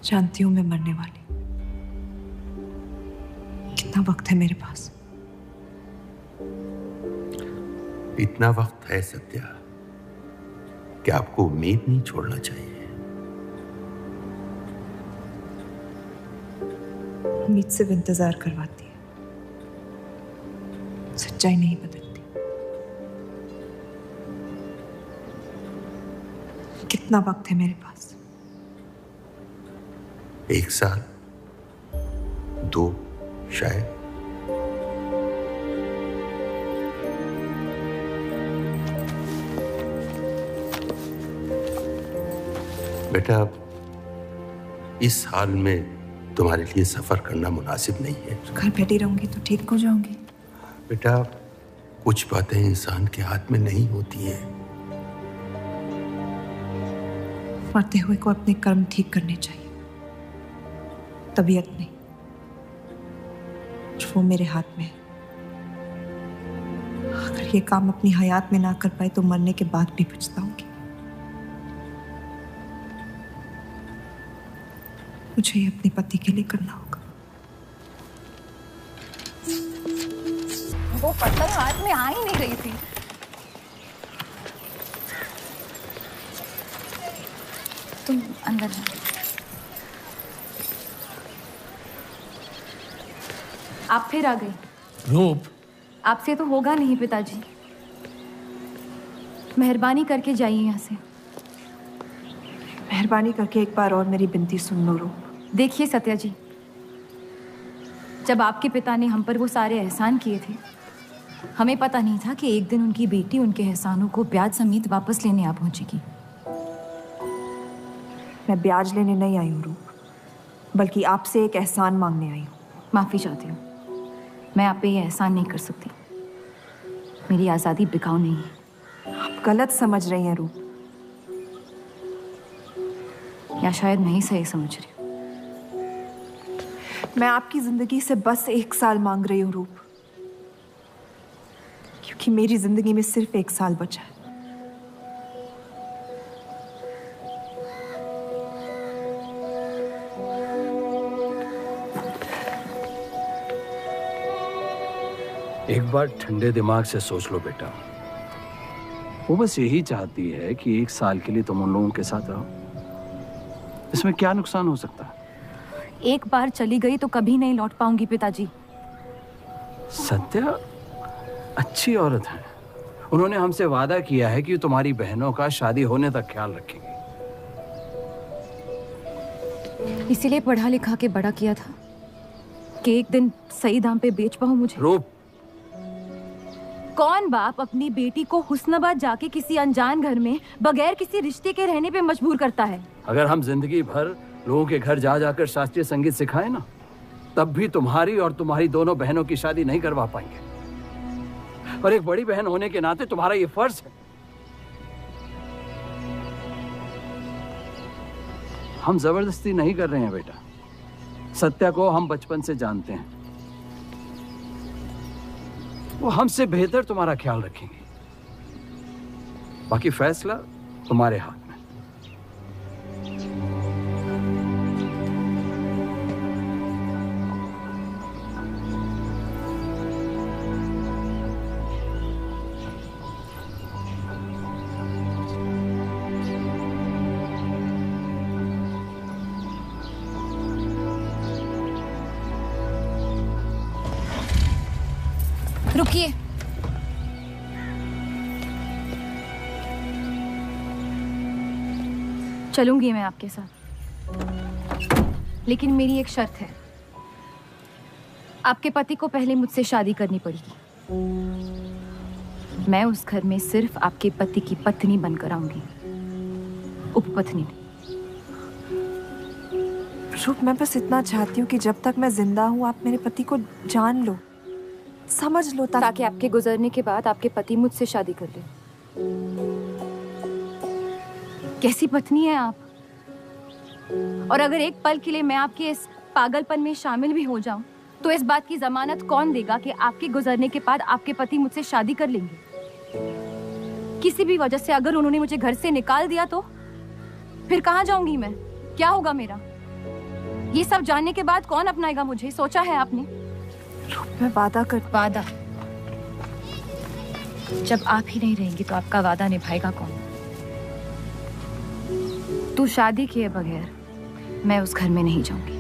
जानती हूं मैं मरने वाली। कितना वक्त है मेरे पास? इतना वक्त है सत्या कि आपको उम्मीद नहीं छोड़ना चाहिए। उम्मीद सिर्फ इंतजार करवाती है, सच्चाई नहीं बदलती। कितना वक्त है मेरे पास? 1 साल, 2 शायद। बेटा, इस हाल में तुम्हारे लिए सफर करना मुनासिब नहीं है। घर बैठी रहूंगी तो ठीक हो जाऊंगी। बेटा, कुछ बातें इंसान के हाथ में नहीं होती हैं। मरते हुए को अपने कर्म ठीक करने चाहिए, तबीयत नहीं। वो मेरे हाथ में है। अगर ये काम अपनी हयात में ना कर पाए तो मरने के बाद भी पछताऊंगी। मुझे ये अपने पति के लिए करना होगा। वो पत्थर हाथ में आ ही नहीं रही थी। तुम अंदर जाओ। आप फिर आ गई। रूप, आपसे तो होगा नहीं पिताजी। मेहरबानी करके जाइए यहाँ से। मेहरबानी करके एक बार और मेरी विनती सुन लो रूप। देखिए सत्या जी, जब आपके पिता ने हम पर वो सारे एहसान किए थे, हमें पता नहीं था कि एक दिन उनकी बेटी उनके एहसानों को ब्याज समेत वापस लेने आ पहुंचेगी। मैं ब्याज लेने नहीं आई हूँ रूप, बल्कि आपसे एक एहसान मांगने आई हूँ। माफी चाहती हूँ, मैं आप पे ये एहसान नहीं कर सकती। मेरी आज़ादी बिकाऊ नहीं है। आप गलत समझ रही हैं रूप। या शायद मैं ही सही समझ रही हूँ। मैं आपकी जिंदगी से बस 1 साल मांग रही हूँ रूप, क्योंकि मेरी जिंदगी में सिर्फ 1 साल बचा है। एक बार ठंडे दिमाग से सोच लो बेटा। वो बस यही चाहती है कि 1 साल के लिए तुम उन लोगों के साथ रहो। इसमें क्या नुकसान हो सकता है? एक बार चली गई तो कभी नहीं लौट पाऊंगी पिताजी। सत्या अच्छी औरत है। उन्होंने हमसे वादा किया है कि तुम्हारी बहनों का शादी होने तक ख्याल रखेंगे। इसीलिए पढ़ा लिखा के बड़ा किया था कि एक दिन सही दाम पे बेच पाऊं मुझे। रूप, कौन बाप अपनी बेटी को हुस्नाबाद जाके किसी अनजान घर में बगैर किसी रिश्ते के रहने पे मजबूर करता है? अगर हम जिंदगी भर लोगों के घर जा जाकर शास्त्रीय संगीत सिखाएं ना, तब भी तुम्हारी और तुम्हारी दोनों बहनों की शादी नहीं करवा पाएंगे। और एक बड़ी बहन होने के नाते तुम्हारा ये फर्ज है। हम जबरदस्ती नहीं कर रहे हैं बेटा। सत्या को हम बचपन से जानते हैं। वो हमसे बेहतर तुम्हारा ख्याल रखेंगे। बाकी फैसला तुम्हारे हाथ में। रुकिए। चलूंगी मैं आपके साथ, लेकिन मेरी एक शर्त है। आपके पति को पहले मुझसे शादी करनी पड़ेगी। मैं उस घर में सिर्फ आपके पति की पत्नी बनकर आऊंगी, उपपत्नी नहीं। रूप, मैं बस इतना चाहती हूँ कि जब तक मैं जिंदा हूँ आप मेरे पति को जान लो, समझ लो, ताकि आपके गुजरने के बाद आपके पति मुझसे शादी कर ले। कैसी पत्नी है आप? और अगर एक पल के लिए मैं आपके इस पागलपन में शामिल भी हो जाऊं, तो इस बात की जमानत कौन देगा कि आपके गुजरने के बाद आपके पति मुझसे शादी कर लेंगे? किसी भी वजह से अगर उन्होंने मुझे घर से निकाल दिया तो फिर कहाँ जाऊंगी मैं? क्या होगा मेरा? ये सब जानने के बाद कौन अपनाएगा मुझे? सोचा है आपने? मैं वादा वादा? जब आप ही नहीं रहेंगी तो आपका वादा निभाएगा कौन? तू शादी किए बगैर मैं उस घर में नहीं जाऊंगी।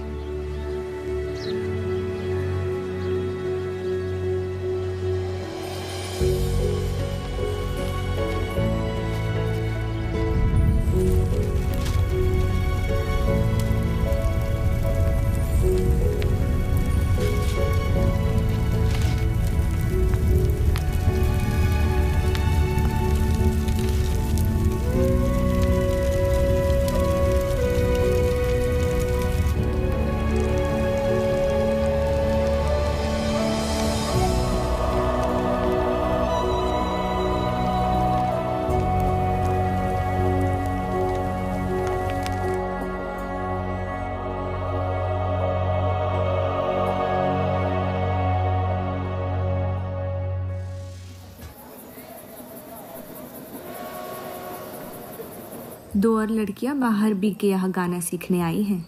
दो और लड़कियां बाहर बी के यहाँ गाना सीखने आई हैं।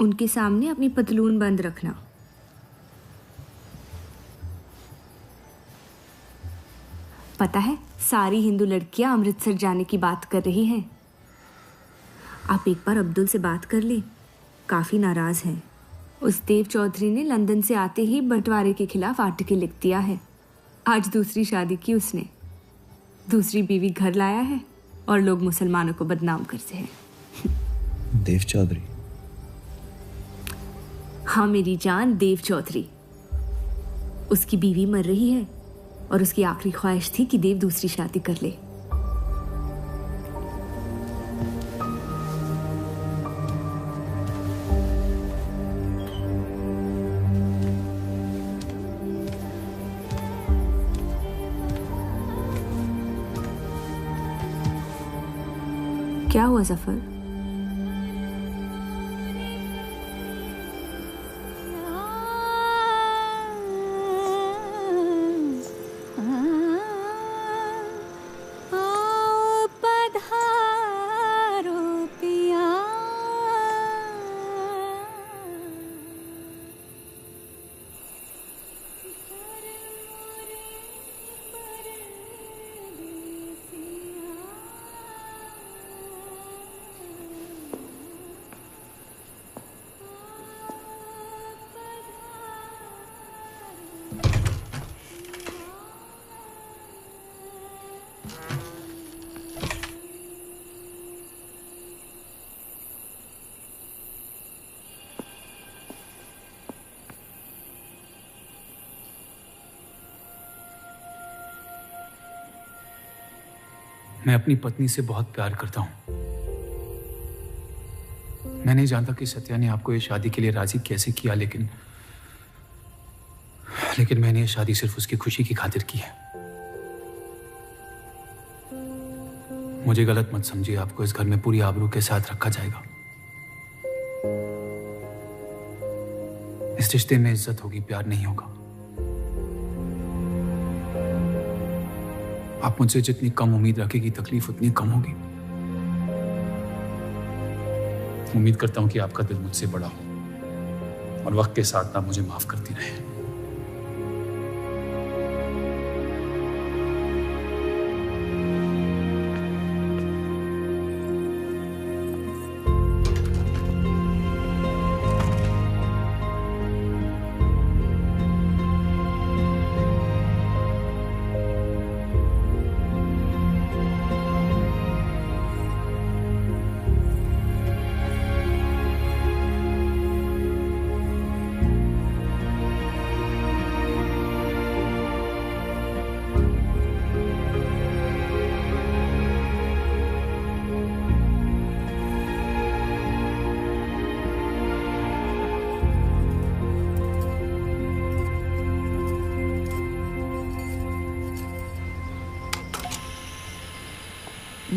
उनके सामने अपनी पतलून बंद रखना। पता है, सारी हिंदू लड़कियां अमृतसर जाने की बात कर रही हैं। आप एक बार अब्दुल से बात कर ले, काफ़ी नाराज़ हैं। उस देव चौधरी ने लंदन से आते ही बंटवारे के खिलाफ आर्टिकल लिख दिया है। आज दूसरी शादी की उसने, दूसरी बीवी घर लाया है और लोग मुसलमानों को बदनाम करते हैं। देव चौधरी? हाँ मेरी जान, देव चौधरी। उसकी बीवी मर रही है और उसकी आखिरी ख्वाहिश थी कि देव दूसरी शादी कर ले। क्या हुआ सफर? मैं अपनी पत्नी से बहुत प्यार करता हूं। मैं नहीं जानता कि सत्या ने आपको ये शादी के लिए राजी कैसे किया, लेकिन मैंने ये शादी सिर्फ उसकी खुशी की खातिर की है। मुझे गलत मत समझिए, आपको इस घर में पूरी आबरू के साथ रखा जाएगा। इस रिश्ते में इज्जत होगी, प्यार नहीं होगा। आप मुझसे जितनी कम उम्मीद रखेगी, तकलीफ उतनी कम होगी। उम्मीद करता हूं कि आपका दिल मुझसे बड़ा हो और वक्त के साथ आप मुझे माफ करती रहे।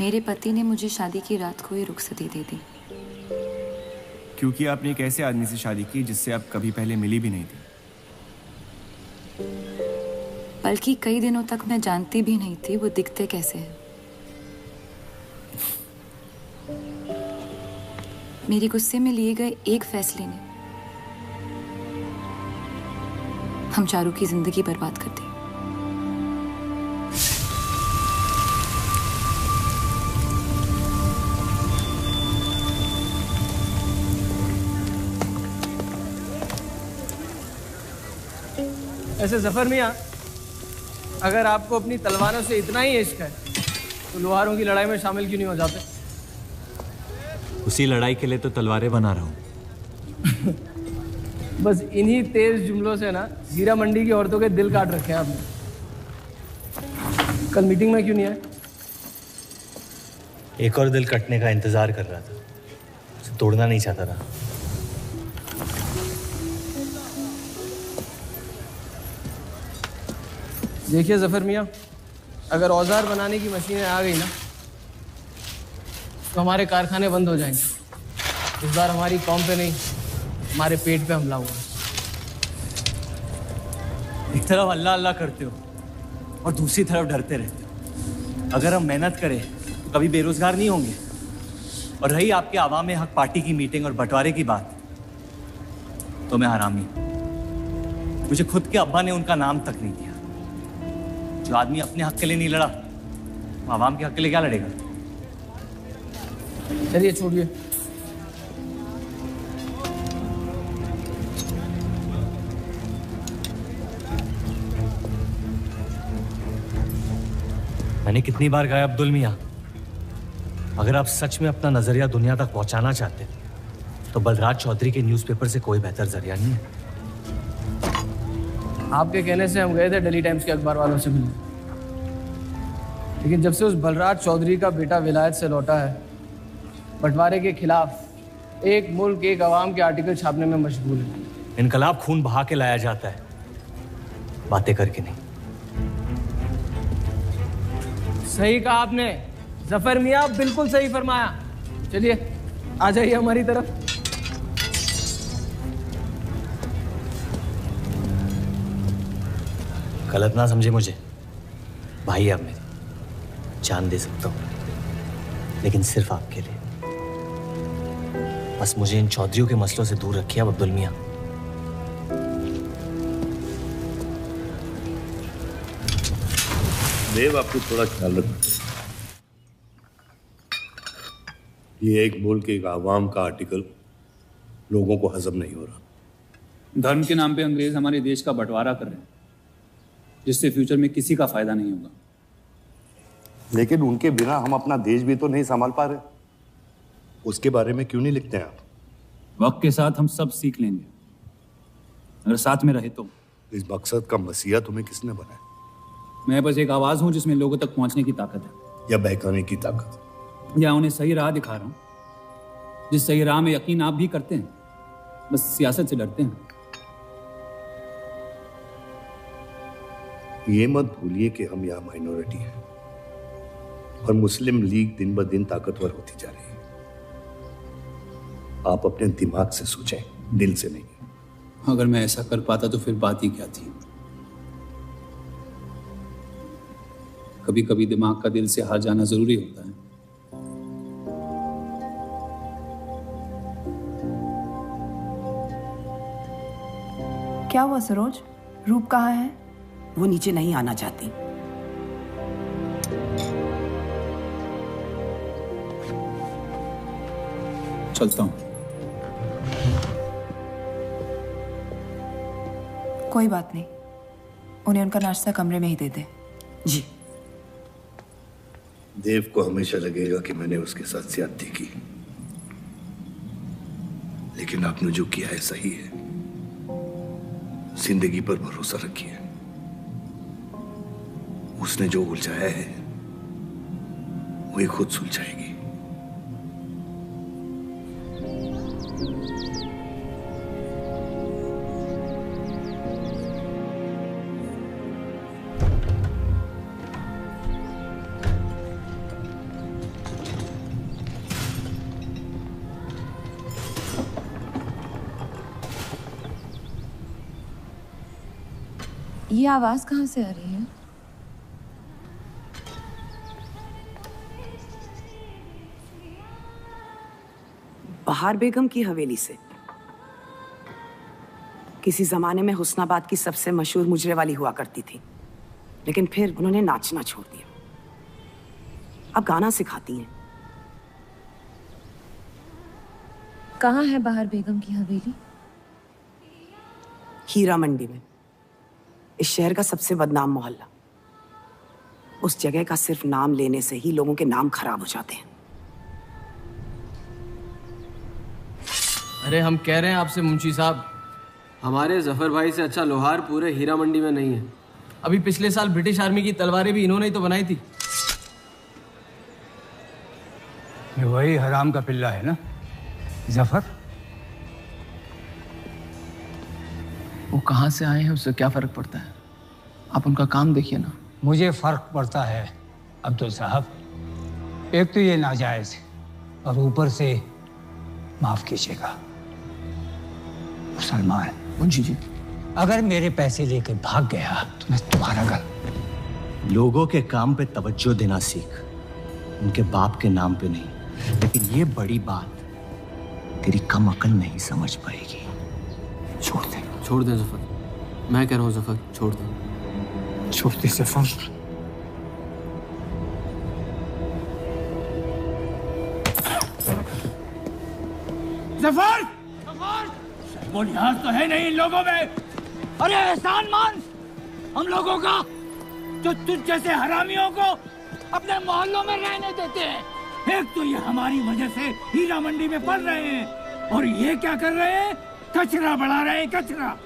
मेरे पति ने मुझे शादी की रात को ही रुखसती दे दी। क्योंकि आपने एक ऐसे आदमी से शादी की जिससे आप कभी पहले मिली भी नहीं थी। बल्कि कई दिनों तक मैं जानती भी नहीं थी वो दिखते कैसे हैं। मेरे गुस्से में लिए गए एक फैसले ने हम चारों की जिंदगी बर्बाद कर दी। ऐसे जफर मियाँ, अगर आपको अपनी तलवारों से इतना ही इश्क है तो लोहारों की लड़ाई में शामिल क्यों नहीं हो जाते? उसी लड़ाई के लिए तो तलवारें बना रहा हूँ। बस इन्हीं तेज जुमलों से ना जीरा मंडी की औरतों के दिल काट रखे हैं आपने। कल मीटिंग में क्यों नहीं आए? एक और दिल कटने का इंतजार कर रहा था, उसे तोड़ना नहीं चाहता था। देखिए जफर मियाँ, अगर औजार बनाने की मशीनें आ गई ना तो हमारे कारखाने बंद हो जाएंगे। इस बार हमारी कौम पे नहीं, हमारे पेट पे हमला हुआ। एक तरफ अल्लाह अल्लाह करते हो और दूसरी तरफ डरते रहते हो। अगर हम मेहनत करें तो कभी बेरोजगार नहीं होंगे। और रही आपके आवाम में हक पार्टी की मीटिंग और बंटवारे की बात, तो मैं हरामी। मुझे खुद के अब्बा ने उनका नाम तक नहीं दिया। जो आदमी अपने हक के लिए नहीं लड़ा, वो आवाम के हक के लिए क्या लड़ेगा? चलिए छोड़िए। मैंने कितनी बार कहा अब्दुल मियाँ, अगर आप सच में अपना नजरिया दुनिया तक पहुंचाना चाहते तो बलराज चौधरी के न्यूज़पेपर से कोई बेहतर जरिया नहीं है। आपके कहने से हम गए थे दिल्ली टाइम्स के अखबार वालों से मिलने, लेकिन जब से उस बलराज चौधरी का बेटा विलायत से लौटा है, बंटवारे के खिलाफ एक मुल्क एक आवाम के आर्टिकल छापने में मशगूल है। इनकलाब खून बहा के लाया जाता है, बातें करके नहीं। सही कहा आपने जफर मियाँ, बिल्कुल सही फरमाया। चलिए आ जाइए हमारी तरफ। गलत ना समझे मुझे, भाई आप मेरे, जान दे सकता हूँ, लेकिन सिर्फ आपके लिए। बस मुझे इन चौधरियों के मसलों से दूर रखिए अब अब्दुल मियाँ। देव, आपको थोड़ा ख्याल रखना। ये एक मुल्क एक आवाम का आर्टिकल लोगों को हजम नहीं हो रहा। धर्म के नाम पे अंग्रेज हमारे देश का बंटवारा कर रहे हैं, जिससे फ्यूचर में किसी का फायदा नहीं होगा। लेकिन उनके बिना हम अपना देश भी तो नहीं संभाल पा रहे। उसके बारे में क्यों नहीं लिखते हैं आप? वक्त के साथ हम सब सीख लेंगे, अगर साथ में रहे तो। इस मकसद का मसीहा तुम्हें किसने बनाया? मैं बस एक आवाज हूं जिसमें लोगों तक पहुंचने की ताकत है। या बहकाने की ताकत? या उन्हें सही राह दिखा रहा हूं, जिस सही राह में यकीन आप भी करते हैं, बस सियासत से डरते हैं। ये मत भूलिए कि हम यहाँ माइनॉरिटी हैं और मुस्लिम लीग दिन ब दिन ताकतवर होती जा रही है। आप अपने दिमाग से सोचें, दिल से नहीं। अगर मैं ऐसा कर पाता तो फिर बात ही क्या थी। कभी कभी दिमाग का दिल से हार जाना जरूरी होता है। क्या हुआ सरोज? रूप कहाँ है? वो नीचे नहीं आना चाहती। चलता हूं। कोई बात नहीं, उन्हें उनका नाश्ता कमरे में ही दे दे। जी। देव को हमेशा लगेगा कि मैंने उसके साथ ज्यादती की, लेकिन आपने जो किया है सही है। जिंदगी पर भरोसा रखिए। उसने जो उलझाया है वही खुद सुलझाएगी। ये आवाज कहाँ से आ रही है? बहार बेगम की हवेली से। किसी जमाने में हुस्नाबाद की सबसे मशहूर मुजरे वाली हुआ करती थी, लेकिन फिर उन्होंने नाचना छोड़ दिया। अब गाना सिखाती हैं। कहाँ है बहार बेगम की हवेली? हीरा मंडी में, इस शहर का सबसे बदनाम मोहल्ला। उस जगह का सिर्फ नाम लेने से ही लोगों के नाम खराब हो जाते हैं। अरे हम कह रहे हैं आपसे मुंशी साहब, हमारे जफर भाई से अच्छा लोहार पूरे हीरा मंडी में नहीं है। अभी पिछले साल ब्रिटिश आर्मी की तलवारें भी इन्होंने ही तो बनाई थी। ये वही हराम का पिल्ला है ना जफर? वो कहाँ से आए हैं उससे क्या फर्क पड़ता है? आप उनका काम देखिए ना। मुझे फर्क पड़ता है अब्दुल साहब। एक तो ये नाजायज और ऊपर से माफ कीजिएगा मुसलमान मुंशी जी, अगर मेरे पैसे लेकर भाग गया तो मैं तुम्हारा घर। लोगों के काम पे तवज्जो देना सीख, उनके बाप के नाम पे नहीं। लेकिन ये बड़ी बात तेरी कम अकल नहीं समझ पाएगी। छोड़ दे। छोड़ दे जफर, मैं कह रहा हूँ जफर, छोड़ दे। छोड़ दे जफर। जफर! वो लिहाज तो है नहीं इन लोगों में। अरे एहसान मान हम लोगों का, जो तुझ जैसे हरामियों को अपने मोहल्लों में रहने देते हैं। एक तो ये हमारी वजह से हीरा मंडी में पड़ रहे हैं, और ये क्या कर रहे हैं? कचरा बढ़ा रहे हैं, कचरा।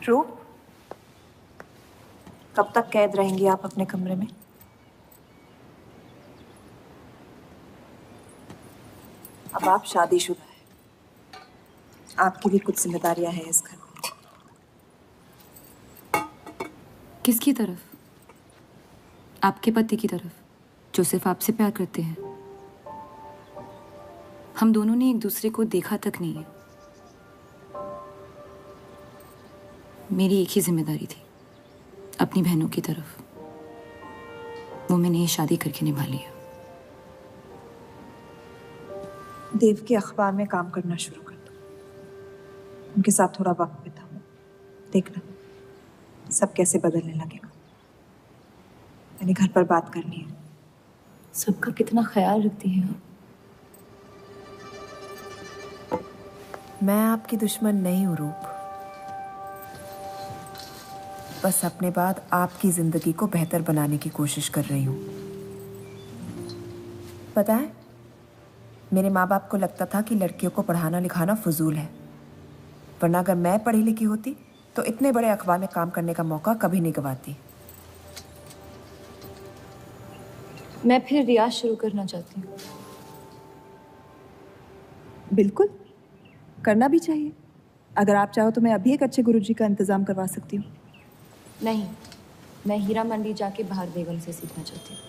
रूप, कब तक कैद रहेंगी आप अपने कमरे में? अब आप शादीशुदा हैं, आपकी भी कुछ जिम्मेदारियां हैं इस घर में। किसकी तरफ? आपके पति की तरफ, जो सिर्फ आपसे प्यार करते हैं। हम दोनों ने एक दूसरे को देखा तक नहीं है। मेरी एक ही जिम्मेदारी थी, अपनी बहनों की तरफ। वो मैंने ये शादी करके निभा लिया। देव के अखबार में काम करना शुरू कर दो, उनके साथ थोड़ा वक्त बिताओ, देखना सब कैसे बदलने लगेगा। मैंने घर पर बात करनी है। सबका कितना ख्याल रखती हैं आप। मैं आपकी दुश्मन नहीं हूँ रूप, बस अपने बाद आपकी जिंदगी को बेहतर बनाने की कोशिश कर रही हूँ। पता है, मेरे माँ बाप को लगता था कि लड़कियों को पढ़ाना लिखाना फजूल है, वरना अगर मैं पढ़ी लिखी होती तो इतने बड़े अखबार में काम करने का मौका कभी नहीं गंवाती। मैं फिर रियाज शुरू करना चाहती हूँ। बिल्कुल, करना भी चाहिए। अगर आप चाहो तो मैं अभी एक अच्छे गुरुजी का इंतजाम करवा सकती हूँ। नहीं, मैं हीरा मंडी जाके बहार बेगम से सीखना चाहती हूँ।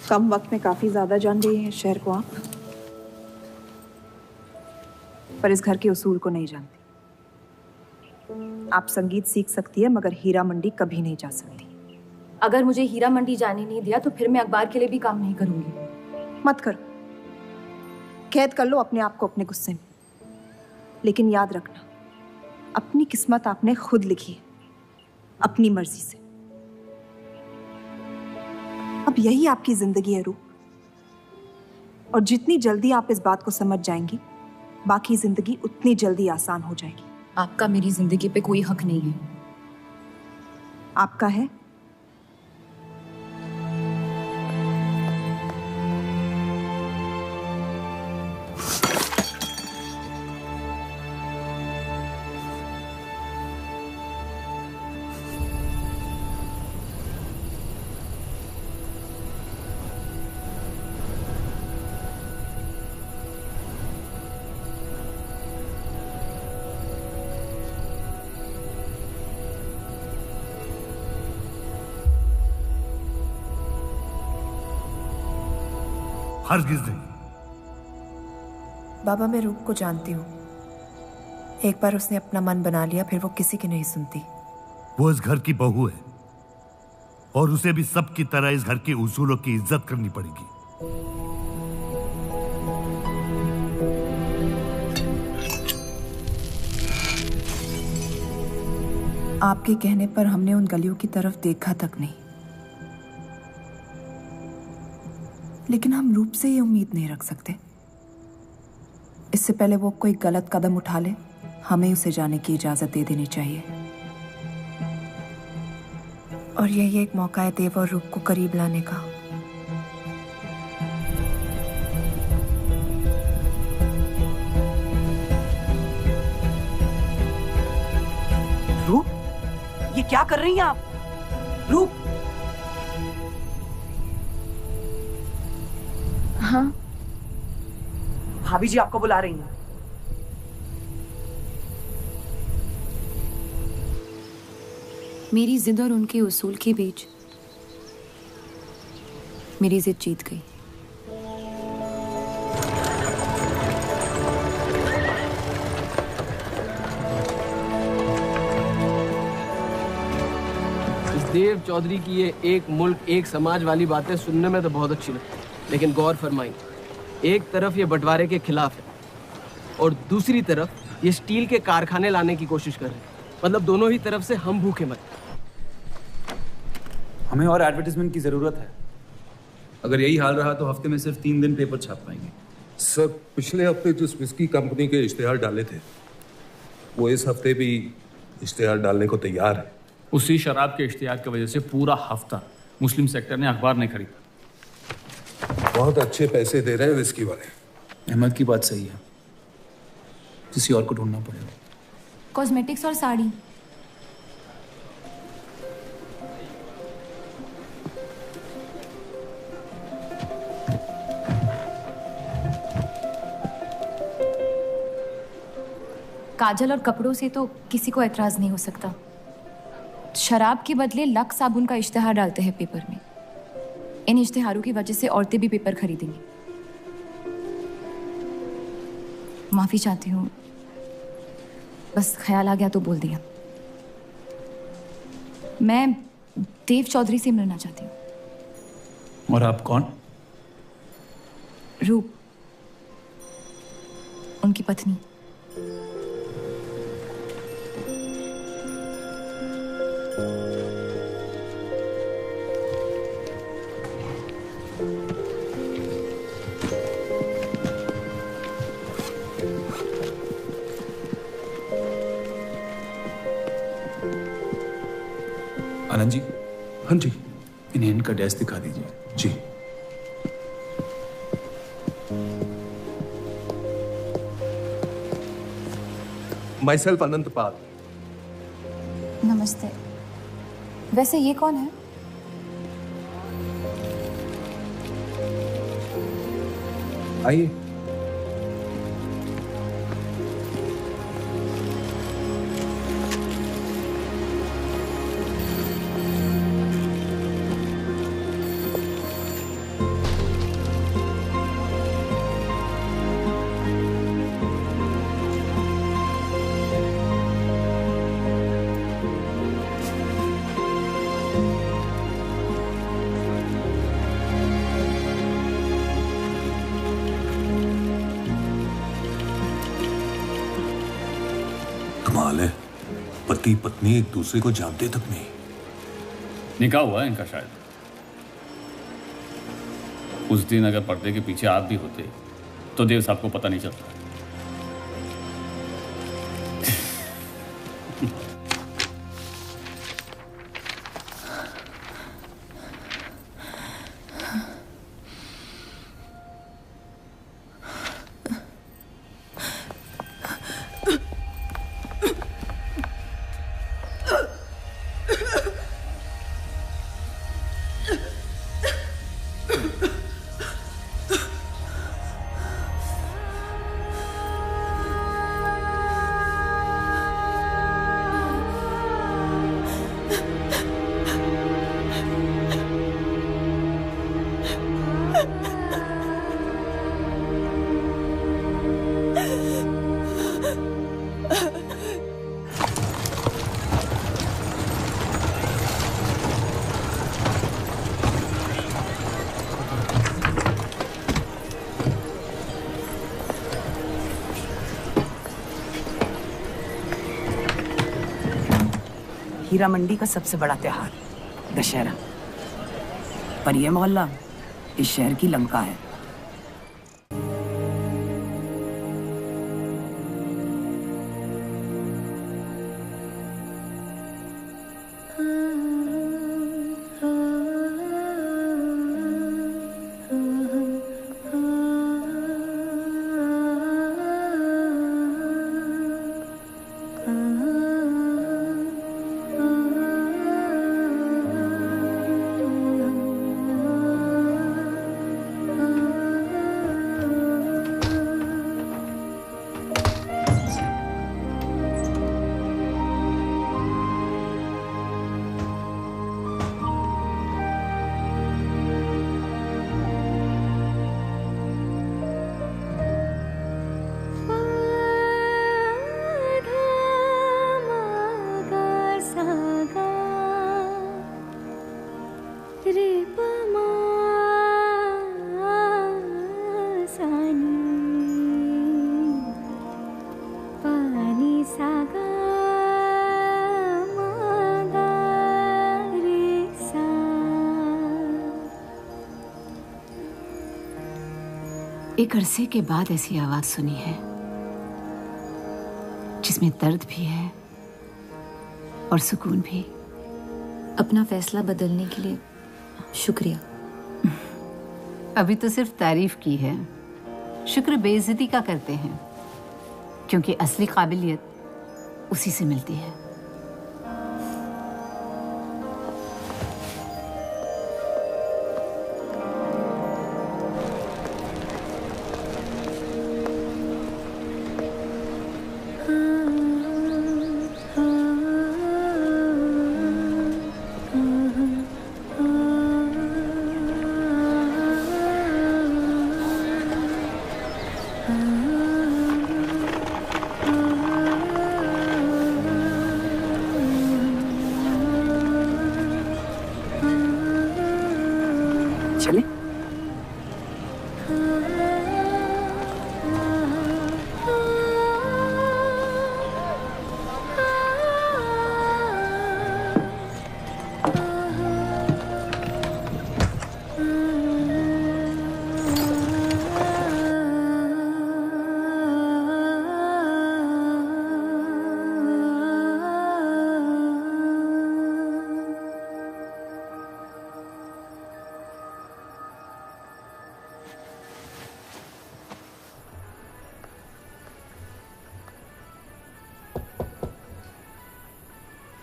कम वक्त में काफी ज्यादा जान गई हैं इस शहर को आप, पर इस घर के उसूल को नहीं जानती। आप संगीत सीख सकती है, मगर हीरा मंडी कभी नहीं जा सकती। अगर मुझे हीरा मंडी जाने नहीं दिया तो फिर मैं अखबार के लिए भी काम नहीं करूंगी। मत करो, कैद कर लो अपने आप को अपने गुस्से में, लेकिन याद रखना अपनी किस्मत आपने खुद लिखी है, अपनी मर्जी से। अब यही आपकी जिंदगी है रूप, और जितनी जल्दी आप इस बात को समझ जाएंगी, बाकी जिंदगी उतनी जल्दी आसान हो जाएगी। आपका मेरी जिंदगी पे कोई हक नहीं है। आपका है। हरगिज़ नहीं। बाबा, मैं रूप को जानती हूँ। एक बार उसने अपना मन बना लिया, फिर वो किसी की नहीं सुनती। वो इस घर की बहू है और उसे भी सबकी तरह इस घर के उसूलों की इज्जत करनी पड़ेगी। आपके कहने पर हमने उन गलियों की तरफ देखा तक नहीं, लेकिन हम रूप से ये उम्मीद नहीं रख सकते। इससे पहले वो कोई गलत कदम उठा ले, हमें उसे जाने की इजाजत दे देनी चाहिए। और यही एक मौका है देव और रूप को करीब लाने का। रूप, ये क्या कर रही हैं आप? रूप। हाँ, भाभी जी आपको बुला रही हैं। मेरी जिद और उनके उसूल के बीच मेरी जिद जीत गई। देव चौधरी की ये एक मुल्क एक समाज वाली बातें सुनने में तो बहुत अच्छी लगती, लेकिन गौर फरमाइए, एक तरफ ये बंटवारे के खिलाफ है और दूसरी तरफ ये स्टील के कारखाने लाने की कोशिश कर रहे हैं। मतलब दोनों ही तरफ से हम भूखे मर। हमें और एडवर्टाइजमेंट की जरूरत है। अगर यही हाल रहा तो हफ्ते में सिर्फ 3 दिन पेपर छाप पाएंगे। सर, पिछले हफ्ते जिस विस्की कंपनी के इश्तेहार डाले थे, वो इस हफ्ते भी इश्तेहार डालने को तैयार है। उसी शराब के इश्तेहार की वजह से पूरा हफ्ता मुस्लिम सेक्टर ने अखबार नहीं खरीदा। बहुत अच्छे पैसे दे रहे हैं विस्की वाले। अहमद की बात सही है, किसी और को ढूंढना पड़ेगा। कॉस्मेटिक्स और साड़ी। काजल और कपड़ों से तो किसी को एतराज नहीं हो सकता। शराब के बदले लक्स साबुन का इश्तेहार डालते हैं पेपर में। इन इश्तेहारों की वजह से औरतें भी पेपर खरीदेंगी। माफी चाहती हूँ, बस ख्याल आ गया तो बोल दिया। मैं देव चौधरी से मिलना चाहती हूँ। और आप कौन? रूप, उनकी पत्नी। आनंद जी। हाँ जी। इन्हें इनका डेस्क दिखा दीजिए। जी। माई सेल्फ अनंत पाल। नमस्ते। वैसे ये कौन है? आइए। कमाल है, पति पत्नी एक दूसरे को जानते तक नहीं। निकाह हुआ है इनका शायद। उस दिन अगर पर्दे के पीछे आप भी होते तो देव साहब को पता नहीं चलता। हीरा मंडी का सबसे बड़ा त्योहार दशहरा, पर यह मोहल्ला इस शहर की लंका है। एक अरसे के बाद ऐसी आवाज सुनी है जिसमें दर्द भी है और सुकून भी। अपना फैसला बदलने के लिए शुक्रिया। अभी तो सिर्फ तारीफ की है, शुक्र बेइज्जती का करते हैं, क्योंकि असली काबिलियत उसी से मिलती है। चले?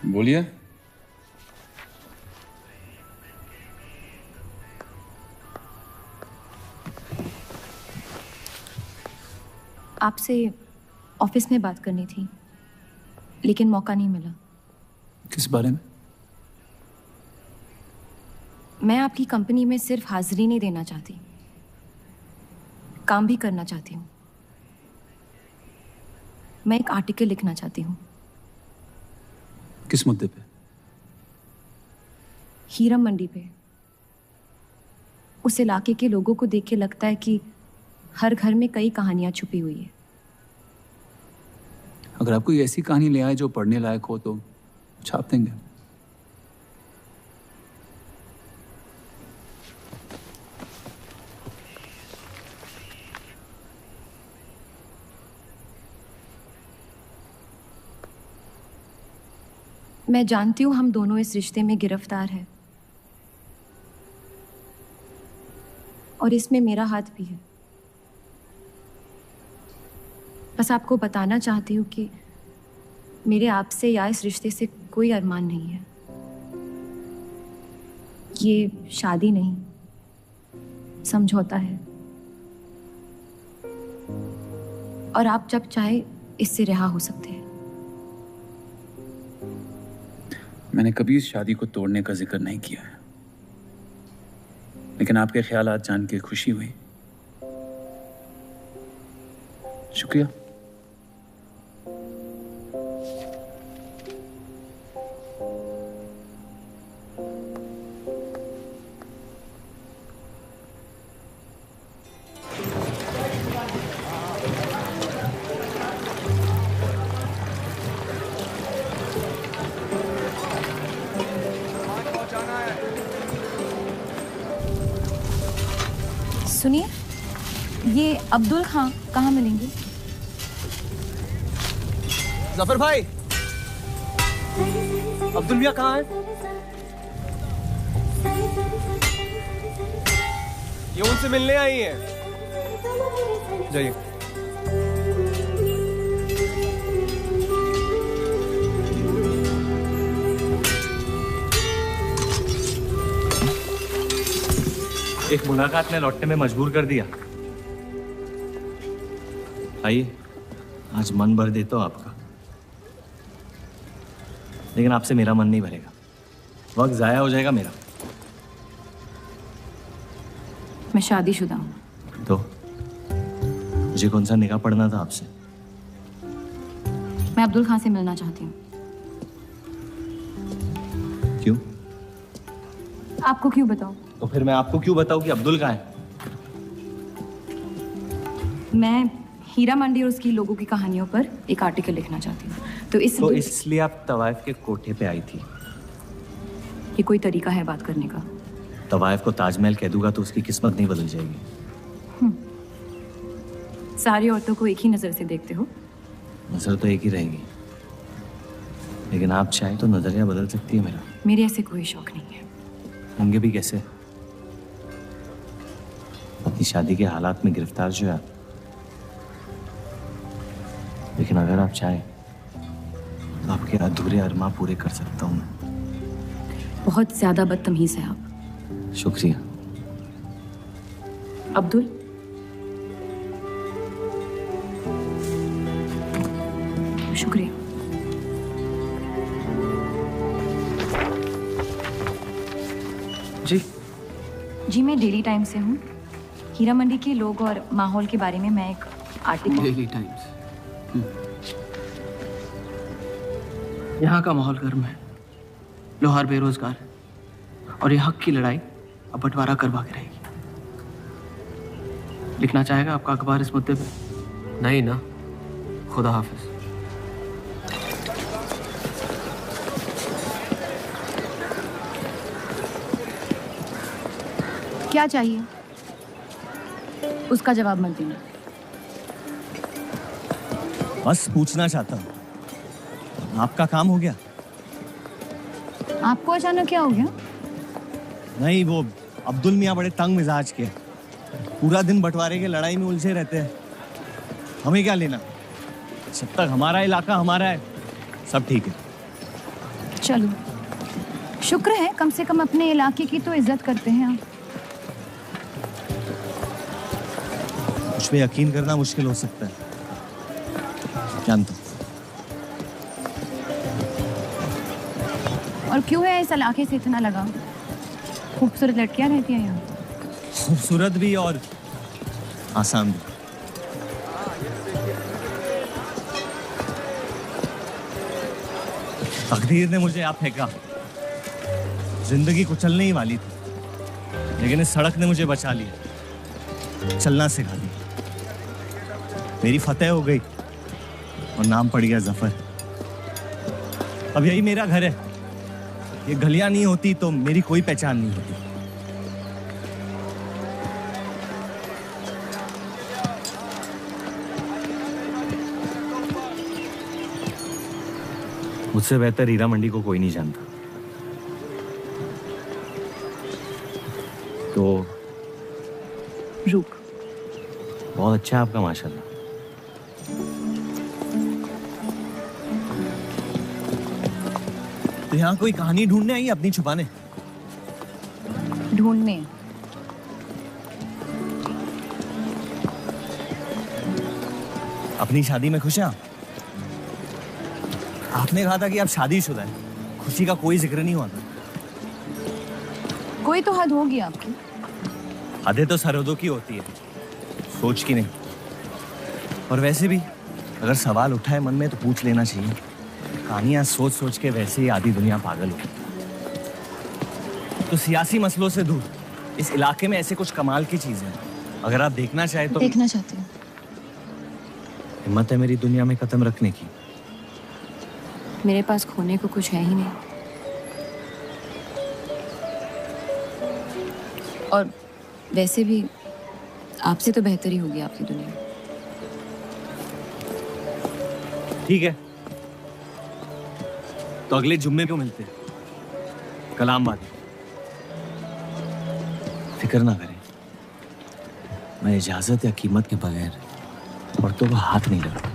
बोलिए। आपसे ऑफिस में बात करनी थी, लेकिन मौका नहीं मिला। किस बारे में? मैं आपकी कंपनी में सिर्फ हाजिरी नहीं देना चाहती, काम भी करना चाहती हूँ। मैं एक आर्टिकल लिखना चाहती हूँ। किस मुद्दे पे? हीरा मंडी पे। उस इलाके के लोगों को देख के लगता है कि हर घर में कई कहानियां छुपी हुई है। अगर आप कोई ऐसी कहानी ले आए जो पढ़ने लायक हो तो छाप देंगे। मैं जानती हूँ हम दोनों इस रिश्ते में गिरफ्तार हैं और इसमें मेरा हाथ भी है। बस आपको बताना चाहती हूँ कि मेरे आपसे या इस रिश्ते से कोई अरमान नहीं है। ये शादी नहीं, समझौता है। और आप जब चाहे इससे रिहा हो सकते हैं। मैंने कभी इस शादी को तोड़ने का जिक्र नहीं किया है, लेकिन आपके ख्यालात जान के खुशी हुई। शुक्रिया। सुनिए, ये अब्दुल खां कहाँ मिलेंगे? जफर भाई, अब्दुल मियां कहाँ है? ये उनसे मिलने आई हैं। जाइए। एक मुलाकात में लौटने में मजबूर कर दिया। आइए, आज मन भर देता हूं आपका, लेकिन आपसे मेरा मन नहीं भरेगा। वक्त जाया हो जाएगा मेरा। मैं शादीशुदा हूँ। तो मुझे कौन सा निकाह पढ़ना था आपसे? मैं अब्दुल खां से मिलना चाहती हूँ। क्यों? आपको क्यों बताऊँ? तो फिर मैं आपको क्यों बताऊं कि अब्दुल कहाँ है? मैं हीरा मंडी और उसकी लोगों की कहानियों पर एक आर्टिकल लिखना चाहती हूँ। तो इसलिए आप तवाइफ के कोठे पे आई थी? ये कोई तरीका है बात करने का? तवाइफ को ताजमहल कह दूंगा तो उसकी किस्मत नहीं बदल जाएगी। सारी औरतों को एक ही नजर से देखते हो? नजर तो एक ही रहेगी, लेकिन आप चाहे तो नजरिया बदल सकती है मेरा। मेरे ऐसे कोई शौक नहीं है। होंगे भी कैसे? अपनी शादी के हालात में गिरफ्तार जो है। लेकिन अगर आप चाहें तो आपके अधूरे अरमां पूरे कर सकता हूं मैं। बहुत ज्यादा बदतमीज है आप। शुक्रिया। अब्दुल, शुक्रिया। जी, मैं डेली टाइम्स से हूँ। हीरा मंडी के लोग और माहौल के बारे में मैं एक आर्टिकल। Daily times. यहाँ का माहौल गर्म है, लोहार बेरोजगार है और ये हक की लड़ाई अब बंटवारा करवा के रहेगी। लिखना चाहेगा आपका अखबार इस मुद्दे पे? नहीं ना। खुदा हाफिज। क्या चाहिए? उसका जवाब मत देना। बस पूछना चाहता हूँ, आपका काम हो गया? आपको अचानक क्या हो गया? नहीं, वो अब्दुल मियाँ बड़े तंग मिजाज के, पूरा दिन बंटवारे के लड़ाई में उलझे रहते हैं। हमें क्या लेना? जब तक हमारा इलाका हमारा है, सब ठीक है। चलो, शुक्र है कम से कम अपने इलाके की तो इज्जत करते हैं आप। मुझ पे यकीन करना मुश्किल हो सकता है, जानता हूं। और क्यों है इस इलाके से इतना लगाव? खूबसूरत लड़कियां रहती हैं यहाँ। खूबसूरत भी और आसान भी। तकदीर ने मुझे यहाँ फेंका। जिंदगी कुचलने ही वाली थी, लेकिन इस सड़क ने मुझे बचा लिया, चलना सिखा दिया। मेरी फतेह हो गई, और नाम पड़ गया जफर। अब यही मेरा घर है। ये गलियां नहीं होती तो मेरी कोई पहचान नहीं होती। मुझसे बेहतर हीरा मंडी को कोई नहीं जानता। तो रूप बहुत अच्छा है आपका, माशाल्लाह। तो यहाँ कोई कहानी ढूंढने आई अपनी छुपाने? ढूंढने? अपनी शादी में खुश हैं आप? आपने कहा था कि आप शादीशुदा हैं, खुशी का कोई जिक्र नहीं हुआ था। कोई तो हद होगी आपकी। हदें तो सरहदों की होती है, सोच की नहीं। और वैसे भी अगर सवाल उठा है मन में तो पूछ लेना चाहिए। कहानियां सोच सोच के वैसे ही आधी दुनिया पागल हो। तो सियासी मसलों से दूर इस इलाके में ऐसे कुछ कमाल की चीजें हैं, अगर आप देखना चाहे तो। देखना चाहती हूँ। हिम्मत है मेरी दुनिया में कदम रखने की? मेरे पास खोने को कुछ है ही नहीं। और वैसे भी आपसे तो बेहतर ही होगी आपकी दुनिया। ठीक है, तो अगले जुम्मे को मिलते हैं, कलामबाद। फिक्र ना करें, मैं इजाजत या कीमत के बगैर औरतों को हाथ नहीं लगाऊंगा।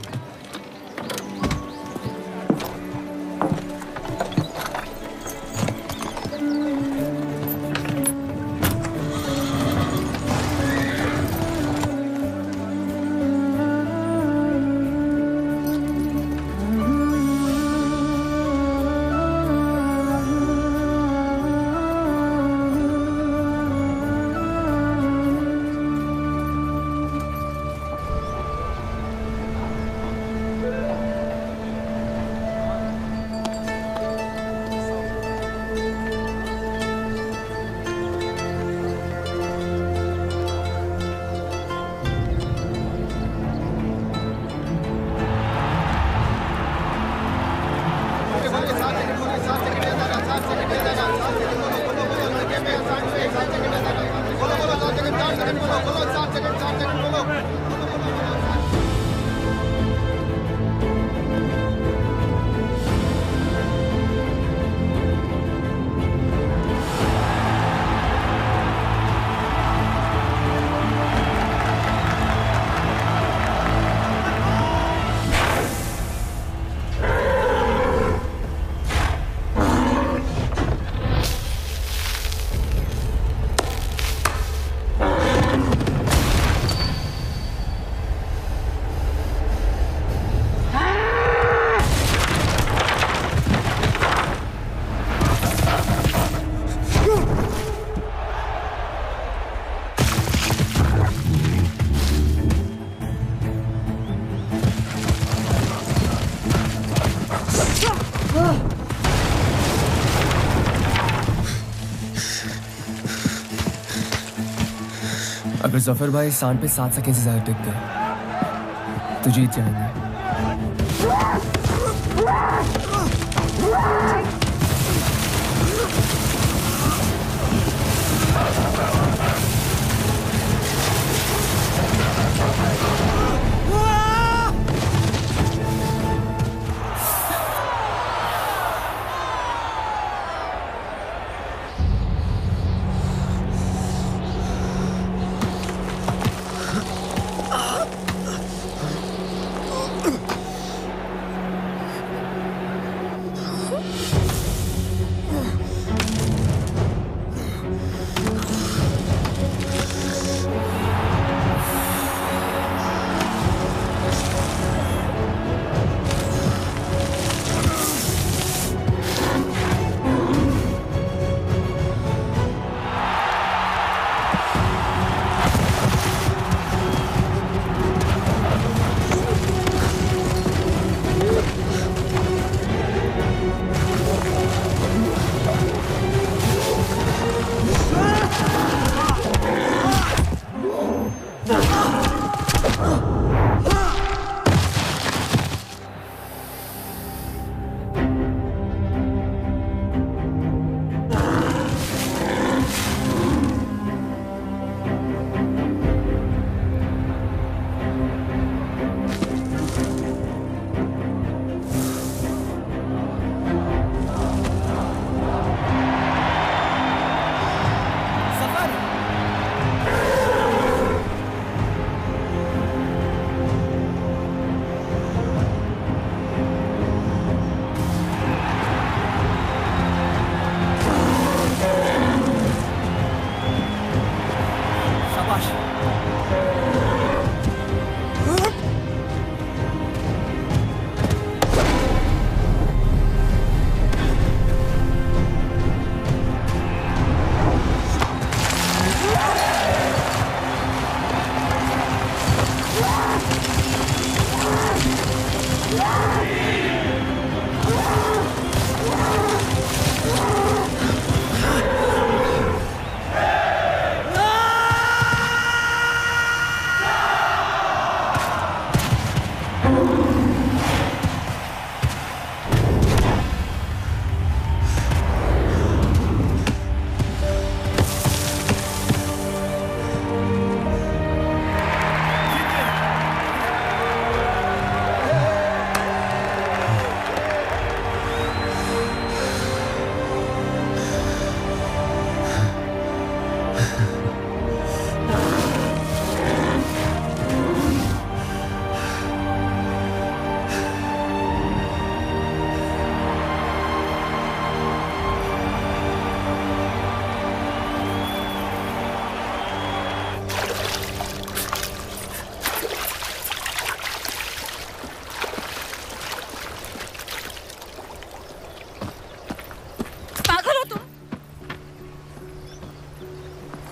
अगर जफर भाई सांड पे 7 सेकंड से ज्यादा टिक गए तो जीत जाएंगे।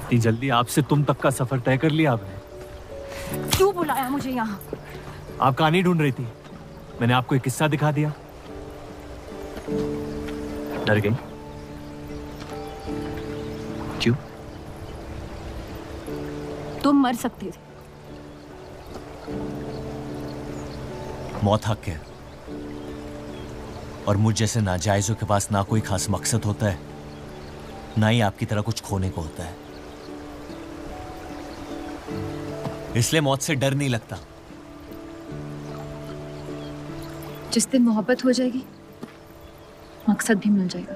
इतनी जल्दी आपसे तुम तक का सफर तय कर लिया आपने? क्यों बुलाया मुझे यहाँ? आप कहानी ढूंढ रही थी, मैंने आपको एक किस्सा दिखा दिया। डर गई? क्यों? तुम मर सकते थे। मौत हक है, और मुझ जैसे नाजायजों के पास ना कोई खास मकसद होता है, ना ही आपकी तरह कुछ खोने को होता है। इसलिए मौत से डर नहीं लगता। जिस दिन मोहब्बत हो जाएगी, मकसद भी मिल जाएगा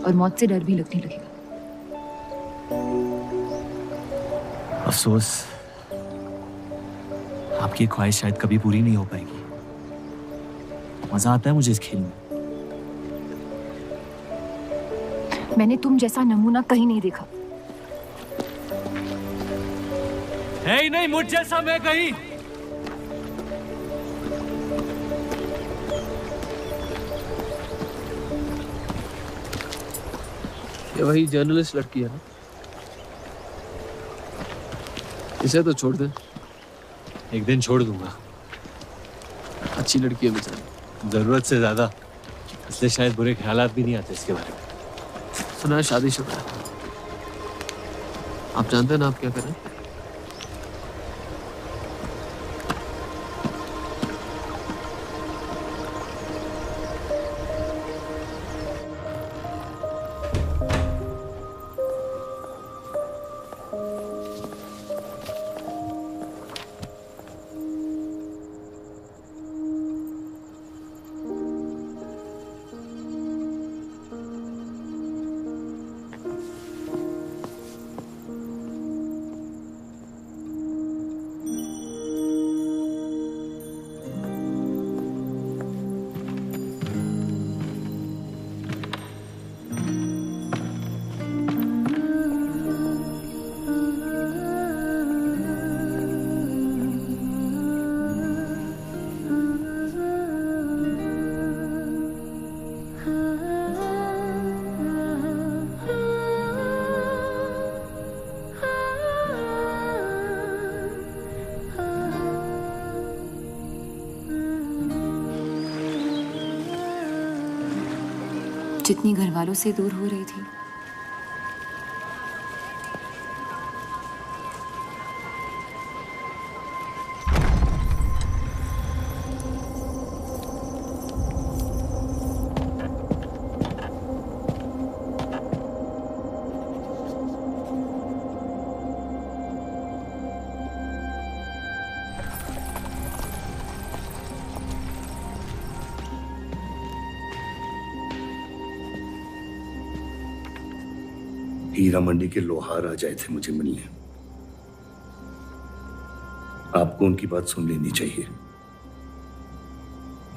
और मौत से डर भी लगने लगेगा। अफसोस, आपकी ख्वाहिश शायद कभी पूरी नहीं हो पाएगी। मजा आता है मुझे इस खेल में। मैंने तुम जैसा नमूना कहीं नहीं देखा। है ही नहीं मुझ जैसा मैं कहीं। ये वही जर्नलिस्ट लड़की है ना? इसे तो छोड़ दे। एक दिन छोड़ दूंगा। अच्छी लड़की है बेचारी। जरूरत से ज्यादा, इसलिए शायद बुरे ख्यालात भी नहीं आते इसके बारे में। सुना है शादीशुदा है। आप जानते हैं ना आप क्या करें? जितनी घर वालों से दूर हो रही थी, हीरा मंडी के लोहार आ जाए थे मुझे मिलने। आपको उनकी बात सुन लेनी चाहिए,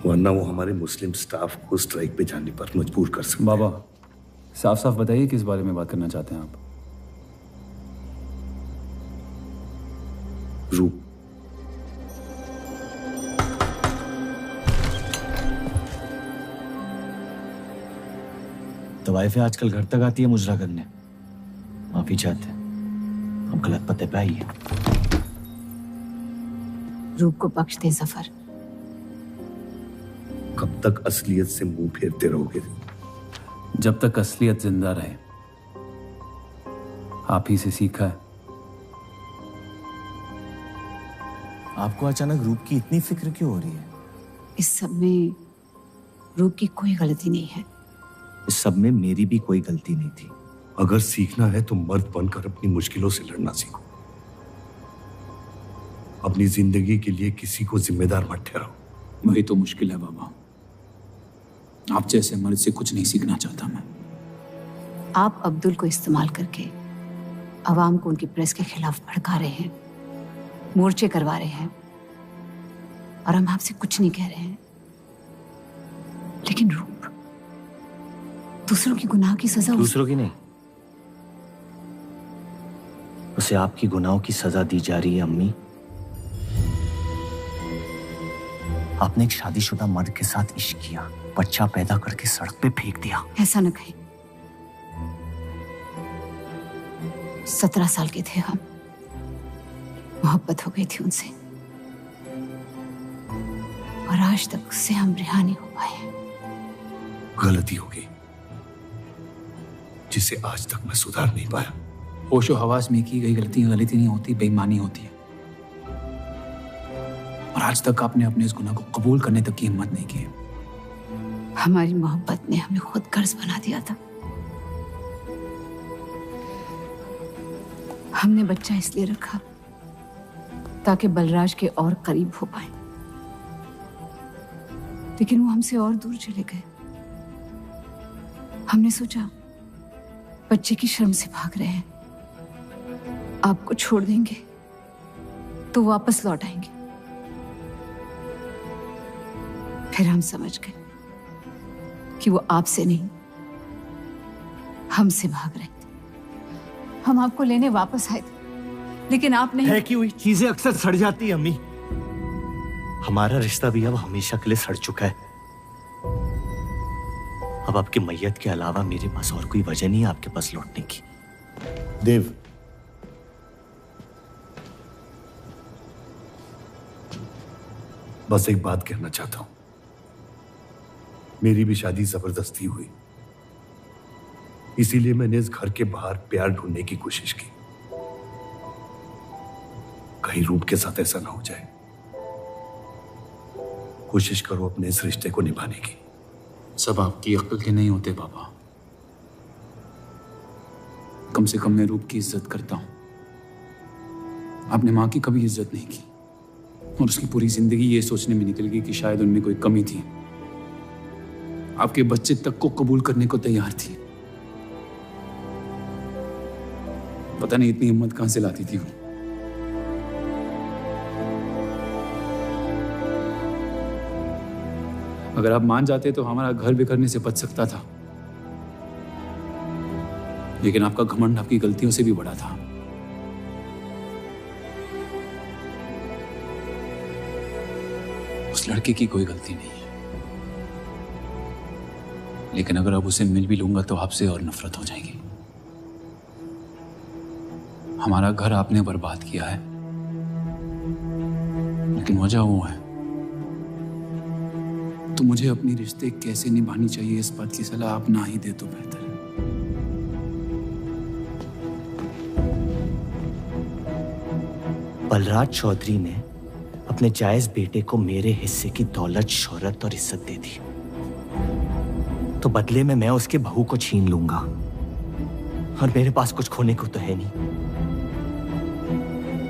वरना वो हमारे मुस्लिम स्टाफ को स्ट्राइक पे जाने पर मजबूर कर सकते। बाबा, साफ साफ बताइए किस बारे में बात करना चाहते हैं आप? रूप। तवाइफें आजकल घर तक आती है मुजरा करने। माफी चाहते हैं, हम गलत पते पे आई है। रूप को बख्श दे जफर। कब तक असलियत से मुंह फेरते रहोगे? जब तक असलियत जिंदा रहे। आप ही से सीखा है। आपको अचानक रूप की इतनी फिक्र क्यों हो रही है? इस सब में रूप की कोई गलती नहीं है। इस सब में मेरी भी कोई गलती नहीं थी। अगर सीखना है तो मर्द बनकर अपनी मुश्किलों से लड़ना सीखो। अपनी जिंदगी के लिए किसी को जिम्मेदार मत ठहराओ। वही तो मुश्किल है बाबा। आप जैसे मर्द से कुछ नहीं सीखना चाहता मैं। आप अब्दुल को इस्तेमाल करके अवाम को उनकी प्रेस के खिलाफ भड़का रहे हैं, मोर्चे करवा रहे हैं, और हम आपसे कुछ नहीं कह रहे हैं। लेकिन रूप दूसरों की गुनाह की सजा दूसरों की नहीं, उसे आपकी गुनाहों की सजा दी जा रही है। अम्मी, आपने एक शादीशुदा मर्द के साथ इश्क किया, बच्चा पैदा करके सड़क पे फेंक दिया। ऐसा न कहें। 17 साल के थे हम, मोहब्बत हो गई थी उनसे, और आज तक उससे हम रिहा नहीं हो पाए। गलती हो गई जिसे आज तक मैं सुधार नहीं पाया। होशो हवास में की गई गलती नहीं होती, बेईमानी होती है। और आज तक आपने अपने इस गुनाह को कबूल करने तक की हिम्मत नहीं की। हमारी मोहब्बत ने हमें खुद कर्ज बना दिया था। हमने बच्चा इसलिए रखा ताकि बलराज के और करीब हो पाए, लेकिन वो हमसे और दूर चले गए। हमने सोचा बच्चे की शर्म से भाग रहे हैं, आपको छोड़ देंगे तो वापस लौट आएंगे। फिर हम समझ गए कि वो आपसे नहीं, हमसे भाग रहे थे। हम आपको लेने वापस आए थे, लेकिन आप नहीं। फेंकी हुई चीजें अक्सर सड़ जाती है अम्मी। हमारा रिश्ता भी अब हमेशा के लिए सड़ चुका है। अब आपकी मैयत के अलावा मेरे पास और कोई वजह नहीं है आपके पास लौटने की। देव, बस एक बात कहना चाहता हूं। मेरी भी शादी जबरदस्ती हुई, इसीलिए मैंने इस घर के बाहर प्यार ढूंढने की कोशिश की। कहीं रूप के साथ ऐसा ना हो जाए। कोशिश करो अपने इस रिश्ते को निभाने की। सब आपकी अक्ल के नहीं होते बाबा। कम से कम मैं रूप की इज्जत करता हूं। आपने मां की कभी इज्जत नहीं की, और उसकी पूरी जिंदगी ये सोचने में निकल गई कि शायद उनमें कोई कमी थी। आपके बच्चे तक को कबूल करने को तैयार थी। पता नहीं इतनी हिम्मत कहां से लाती थी वो। अगर आप मान जाते तो हमारा घर बिखरने से बच सकता था, लेकिन आपका घमंड आपकी गलतियों से भी बड़ा था। उस लड़के की कोई गलती नहीं है, लेकिन अगर अब उसे मिल भी लूंगा तो आपसे और नफरत हो जाएगी। हमारा घर आपने बर्बाद किया है, लेकिन वजह वो है। तो मुझे अपनी रिश्ते कैसे निभानी चाहिए इस बात की सलाह आप ना ही दे तो बेहतर है। बलराज चौधरी ने अपने जायज बेटे को मेरे हिस्से की दौलत, शोहरत और इज्जत दे दी, तो बदले में मैं उसके बहू को छीन लूंगा, और मेरे पास कुछ खोने को तो है नहीं।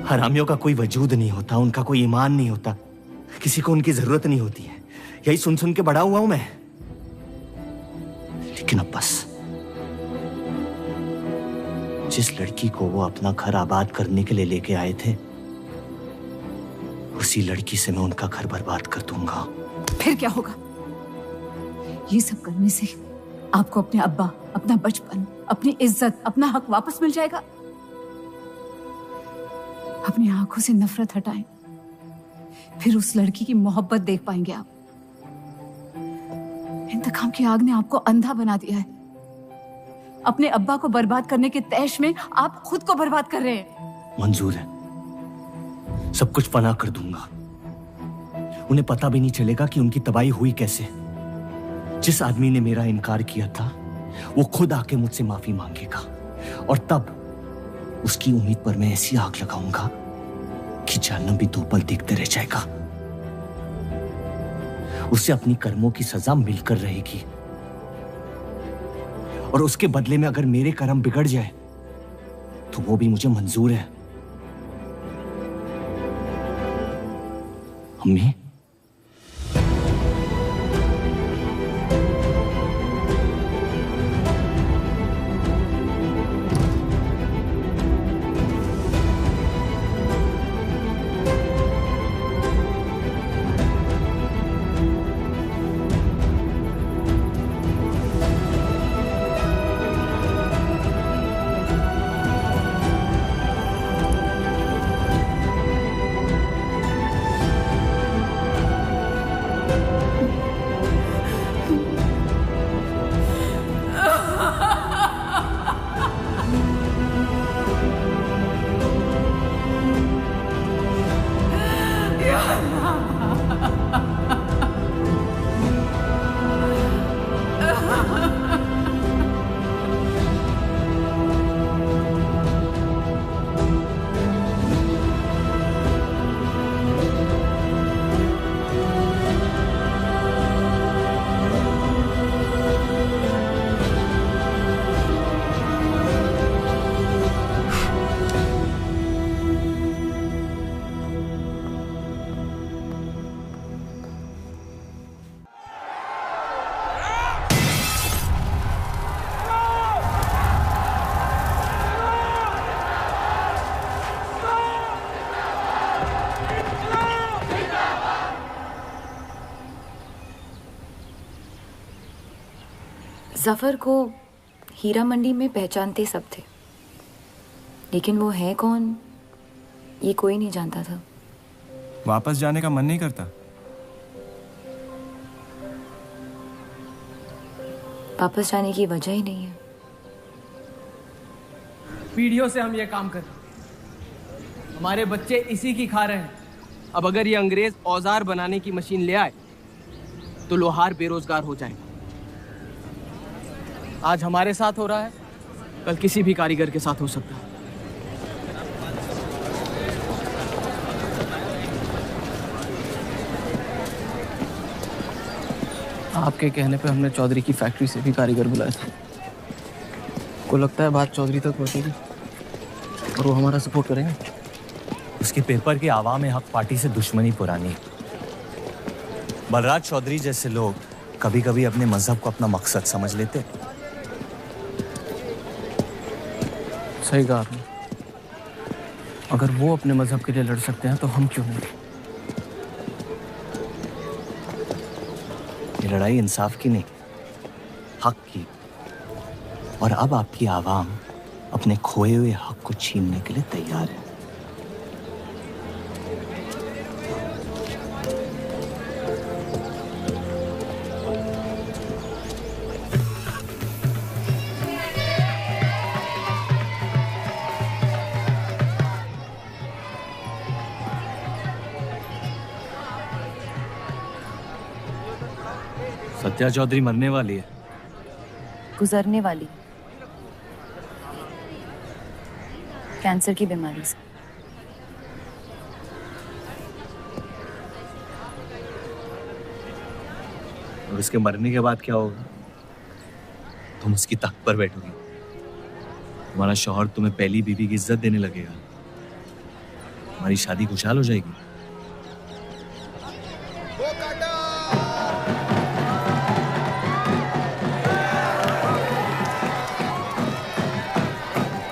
हरामियों का कोई वजूद नहीं होता, उनका कोई ईमान नहीं होता, किसी को उनकी जरूरत नहीं होती है। यही सुन सुन के बड़ा हुआ हूं मैं। लेकिन अब बस, जिस लड़की को वो अपना घर आबाद करने के लिए लेके आए थे, उसी लड़की से मैं उनका घर बर्बाद कर दूंगा। फिर क्या होगा? ये सब करने से आपको अपने अब्बा, अपना बचपन, अपनी इज्जत, अपना हक वापस मिल जाएगा। अपनी आंखों से नफरत हटाएं, फिर उस लड़की की मोहब्बत देख पाएंगे आप। इंतकाम की आग ने आपको अंधा बना दिया है। अपने अब्बा को बर्बाद करने के तैश में आप खुद को बर्बाद कर रहे हैं। मंजूर है, सब कुछ फना कर दूंगा। उन्हें पता भी नहीं चलेगा कि उनकी तबाही हुई कैसे। जिस आदमी ने मेरा इनकार किया था वो खुद आके मुझसे माफी मांगेगा, और तब उसकी उम्मीद पर मैं ऐसी आग लगाऊंगा कि जहन्नम भी 2 पल देखते रह जाएगा। उसे अपनी कर्मों की सजा मिलकर रहेगी, और उसके बदले में अगर मेरे कर्म बिगड़ जाए तो वो भी मुझे मंजूर है। अम्मी, जफर को हीरा मंडी में पहचानते सब थे, लेकिन वो है कौन ये कोई नहीं जानता था। वापस जाने का मन नहीं करता? वापस जाने की वजह ही नहीं है। पीढ़ियों से हम ये काम कर रहे हैं, हमारे बच्चे इसी की खा रहे हैं। अब अगर ये अंग्रेज औजार बनाने की मशीन ले आए तो लोहार बेरोजगार हो जाएगा। आज हमारे साथ हो रहा है, कल किसी भी कारीगर के साथ हो सकता है। आपके कहने पे हमने चौधरी की फैक्ट्री से भी कारीगर बुलाया था। को लगता है बात चौधरी तक पहुंचेगी और वो हमारा सपोर्ट करेंगे। उसके पेपर की आवाम हक पार्टी से दुश्मनी पुरानी। बलराज चौधरी जैसे लोग कभी कभी अपने मजहब को अपना मकसद समझ लेते। सही कहा आपने। अगर वो अपने मजहब के लिए लड़ सकते हैं तो हम क्यों नहीं? ये लड़ाई इंसाफ की नहीं, हक की। और अब आपकी आवाम अपने खोए हुए हक को छीनने के लिए तैयार है। सत्या चौधरी मरने वाली है। गुजरने वाली, कैंसर की बीमारी से। और उसके मरने के बाद क्या होगा? तुम उसकी तख्त पर बैठोगी, तुम्हारा शौहर तुम्हें पहली बीवी की इज्जत देने लगेगा, तुम्हारी शादी खुशहाल हो जाएगी।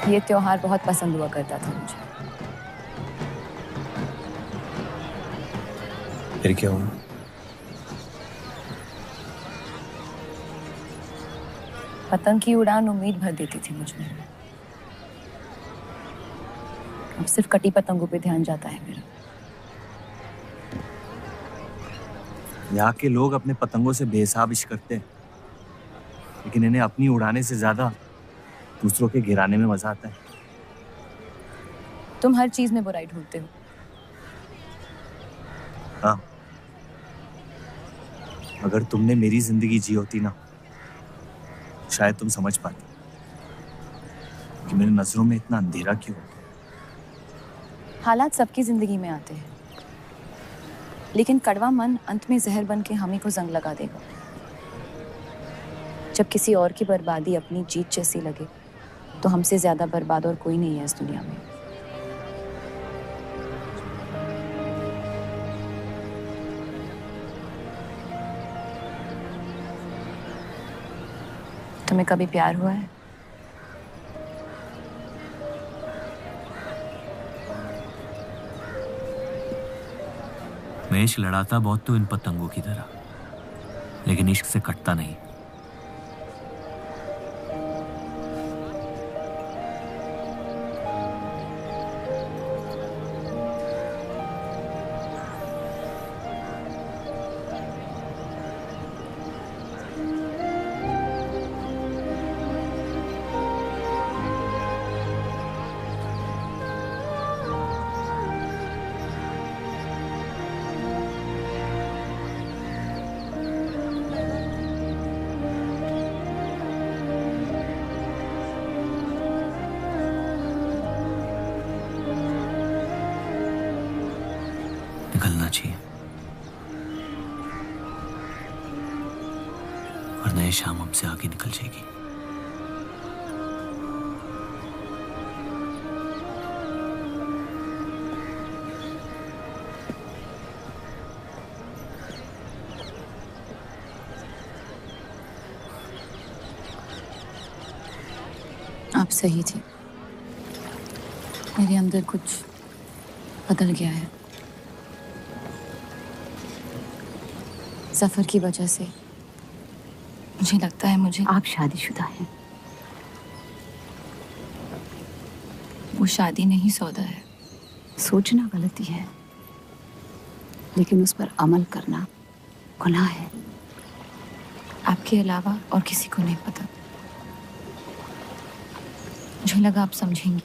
ये त्योहार बहुत पसंद हुआ करता था मुझे। फिर क्या हुआ? पतंग की उड़ान उम्मीद भर देती थी मुझ में। अब सिर्फ कटी पतंगों पे ध्यान जाता है मेरा। यहाँ के लोग अपने पतंगों से बेहिसाब इश्क करते हैं, लेकिन इन्हें अपनी उड़ाने से ज्यादा दूसरों के गिराने में मजा आता है। तुम हर चीज में बुराई ढूंढते हो। हाँ, अगर तुमने मेरी जिंदगी जी होती ना, शायद तुम समझ पाती कि मेरी नजरों में इतना अंधेरा क्यों होता। हालात सबकी जिंदगी में आते हैं, लेकिन कड़वा मन अंत में जहर बन के हम ही को जंग लगा देगा। जब किसी और की बर्बादी अपनी जीत जैसी लगे, तो हमसे ज्यादा बर्बाद और कोई नहीं है इस दुनिया में। तुम्हें कभी प्यार हुआ है? मैं इश्क लड़ाता बहुत तो इन पतंगों की तरह, लेकिन इश्क से कटता नहीं। निकलना चाहिए, वरना ये शाम हमसे आगे निकल जाएगी। आप सही थी, मेरे अंदर कुछ बदल गया है। सफर की वजह से मुझे लगता है मुझे। आप शादीशुदा हैं? वो शादी नहीं सौदा है। सोचना गलती है, लेकिन उस पर अमल करना गुनाह है। आपके अलावा और किसी को नहीं पता। मुझे लगा आप समझेंगी।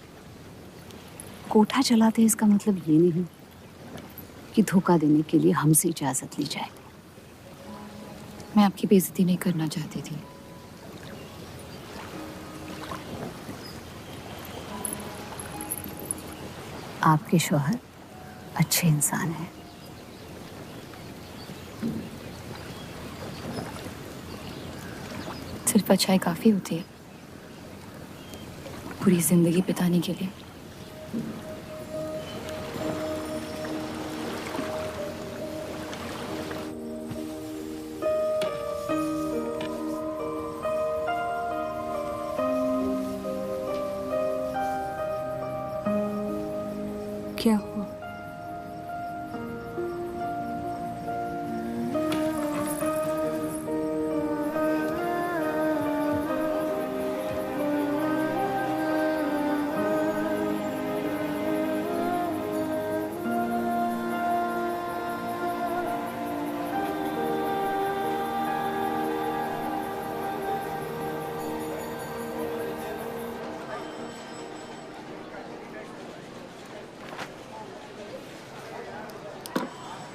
कोठा चलाते इसका मतलब ये नहीं कि धोखा देने के लिए हमसे इजाजत ली जाए। मैं आपकी बेइज्जती नहीं करना चाहती थी। आपके शौहर अच्छे इंसान हैं। सिर्फ अच्छाई काफी होती है पूरी जिंदगी बिताने के लिए। क्या हुआ?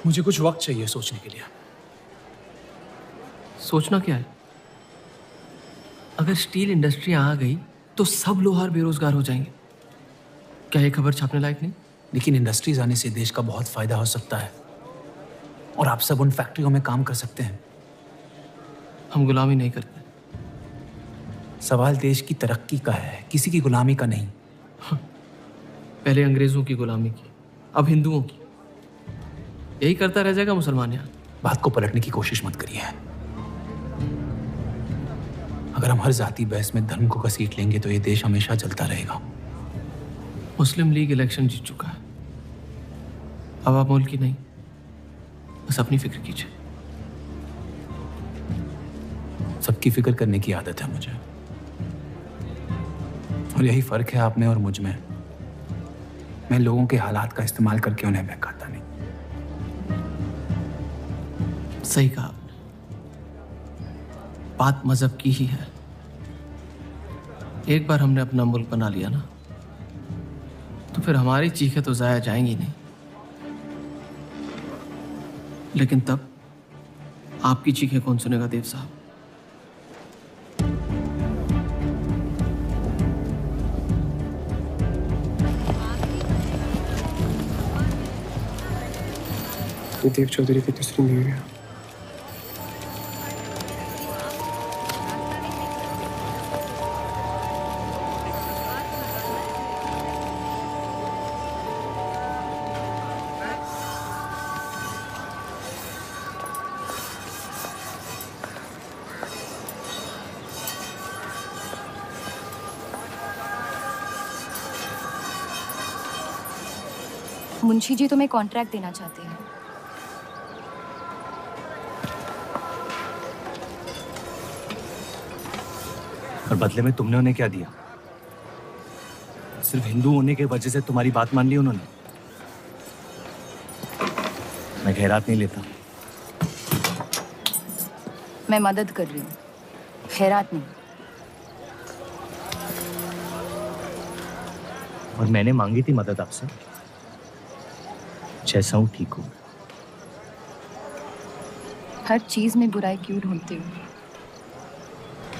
मुझे कुछ वक्त चाहिए सोचने के लिए। सोचना क्या है? अगर स्टील इंडस्ट्री आ गई तो सब लोहार बेरोजगार हो जाएंगे। क्या ये खबर छापने लायक नहीं? लेकिन इंडस्ट्रीज आने से देश का बहुत फायदा हो सकता है, और आप सब उन फैक्ट्रियों में काम कर सकते हैं। हम गुलामी नहीं करते। सवाल देश की तरक्की का है, किसी की गुलामी का नहीं। पहले अंग्रेजों की गुलामी की, अब हिंदुओं की। यही करता रह जाएगा मुसलमान यहाँ। बात को पलटने की कोशिश मत करिए। अगर हम हर जाति बहस में धर्म को घसीट लेंगे तो ये देश हमेशा चलता रहेगा। मुस्लिम लीग इलेक्शन जीत चुका है। अब आप मुल्क की नहीं, बस अपनी फिक्र कीजिए। सबकी फिक्र करने की आदत है मुझे, और यही फर्क है आप में और मुझ में। मैं लोगों के हालात का इस्तेमाल करके उन्हें बहकाता नहीं। सही कहा आपने। बात मजहब की ही है। एक बार हमने अपना मुल्क बना लिया ना, तो फिर हमारी चीखें तो जाया जाएंगी नहीं। लेकिन तब आपकी चीखें कौन सुनेगा देव साहब? देव चौधरी की तीसरी बीवी है। मुंशी जी तुम्हें कॉन्ट्रैक्ट देना चाहते हैं। और बदले में तुमने उन्हें क्या दिया? सिर्फ हिंदू होने के वजह से तुम्हारी बात मान ली उन्होंने? मैं खैरात नहीं लेता। मैं मदद कर रही हूँ, खैरात नहीं। और मैंने मांगी थी मदद आपसे। जैसा हूं ठीक हूं। हर चीज में बुराई क्यों ढूंढते हो?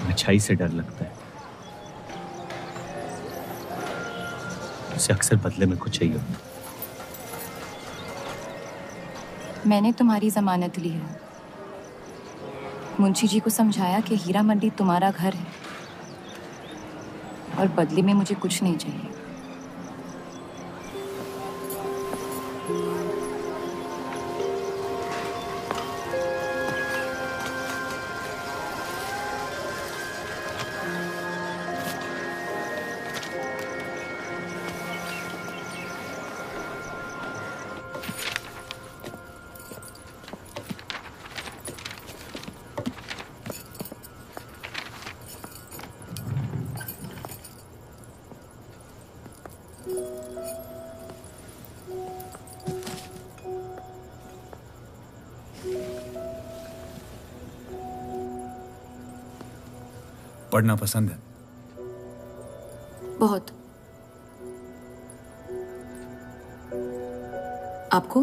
अच्छाई से डर लगता है। उसे अक्सर बदले में कुछ चाहिए होता। मैंने तुम्हारी जमानत ली है। मुंशी जी को समझाया कि हीरा मंडी तुम्हारा घर है और बदले में मुझे कुछ नहीं चाहिए। पढ़ना पसंद है? बहुत। आपको?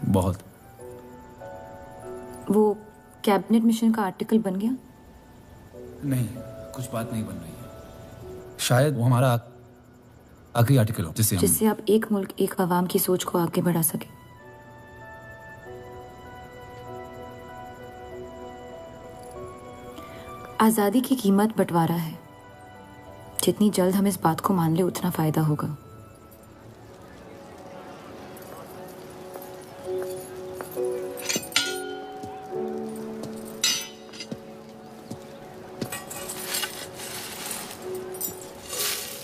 बहुत। वो कैबिनेट मिशन का आर्टिकल बन गया? नहीं, कुछ बात नहीं बन रही है। शायद वो हमारा आखिरी आर्टिकल हो जिससे आप एक मुल्क एक अवाम की सोच को आगे बढ़ा सके। आज़ादी की कीमत बंटवारा है। जितनी जल्द हम इस बात को मान ले उतना फायदा होगा।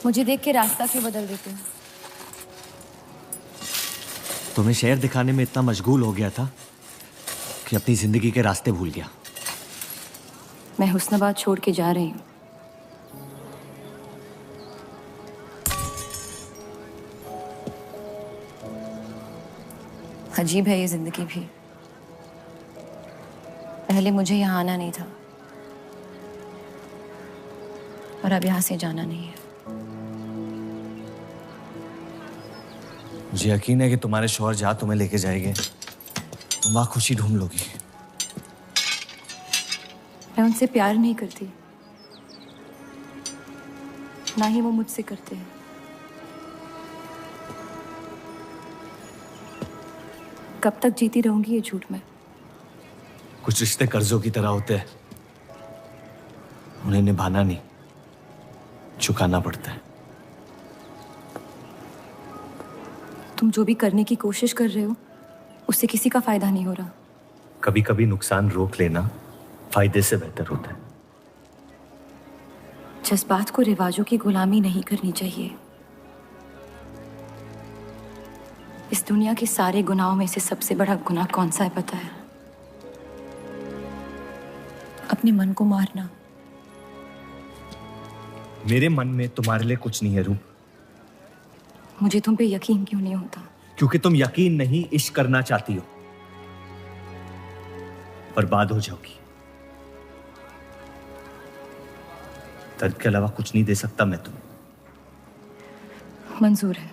मुझे देख के रास्ता क्यों बदल देते हो? तुम्हें शहर दिखाने में इतना मशगूल हो गया था कि अपनी जिंदगी के रास्ते भूल गया। मैं हुस्नाबाद छोड़ के जा रही हूँ। अजीब है ये जिंदगी भी। पहले मुझे यहाँ आना नहीं था और अब यहाँ से जाना नहीं है। मुझे यकीन है कि तुम्हारे शौहर जहाँ तुम्हें लेके जाएंगे तुम वहाँ खुशी ढूंढ लोगी। मैं उनसे प्यार नहीं करती, ना ही वो मुझसे करते हैं। कब तक जीती रहूंगी ये झूठ में? कुछ रिश्ते कर्जों की तरह होते हैं, उन्हें निभाना नहीं, चुकाना पड़ता है। तुम जो भी करने की कोशिश कर रहे हो उससे किसी का फायदा नहीं हो रहा। कभी कभी नुकसान रोक लेना फायदे से बेहतर होता है। जज्बात को रिवाजों की गुलामी नहीं करनी चाहिए। इस दुनिया के सारे गुनाहों में से सबसे बड़ा गुनाह कौन सा है पता है? अपने मन को मारना। मेरे मन में तुम्हारे लिए कुछ नहीं है रूप। मुझे तुम पे यकीन क्यों नहीं होता? क्योंकि तुम यकीन नहीं इश्क करना चाहती हो। बर्बाद हो जाओगी। दर्द के अलावा कुछ नहीं दे सकता मैं तुम्हें। मंजूर है।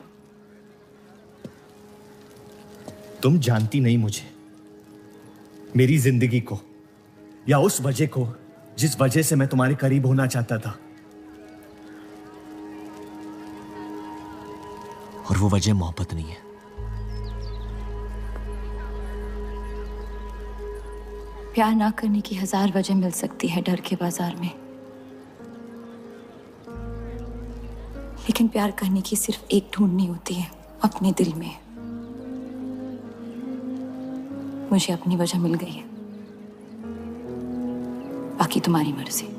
तुम जानती नहीं मुझे, मेरी जिंदगी को, या उस वजह को जिस वजह से मैं तुम्हारे करीब होना चाहता था। और वो वजह मोहब्बत नहीं है। प्यार ना करने की 1000 वजह मिल सकती है डर के बाजार में, लेकिन प्यार करने की सिर्फ एक ढूंढनी होती है, अपने दिल में। मुझे अपनी वजह मिल गई है, बाकी तुम्हारी मर्जी।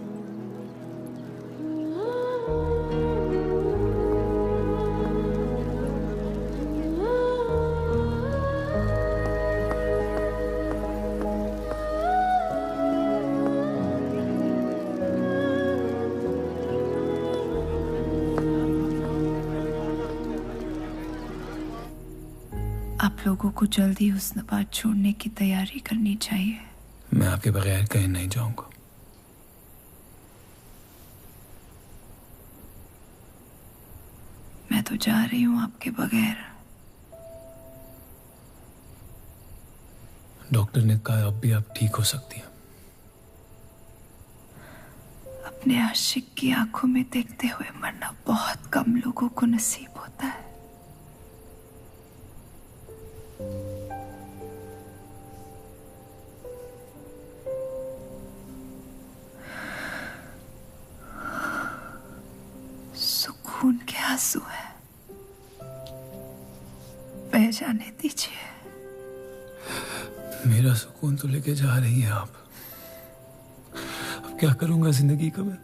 आप लोगों को जल्दी हुस्नाबाद छोड़ने की तैयारी करनी चाहिए। मैं आपके बगैर कहीं नहीं जाऊंगा। मैं तो जा रही हूँ आपके बगैर। डॉक्टर ने कहा अब भी आप ठीक हो सकती हैं। अपने आशिक की आंखों में देखते हुए मरना बहुत कम लोगों को नसीब होता है। सुकून के आंसू है, बह जाने दीजिए। मेरा सुकून तो लेके जा रही हैं आप। अब क्या करूंगा जिंदगी का मैं?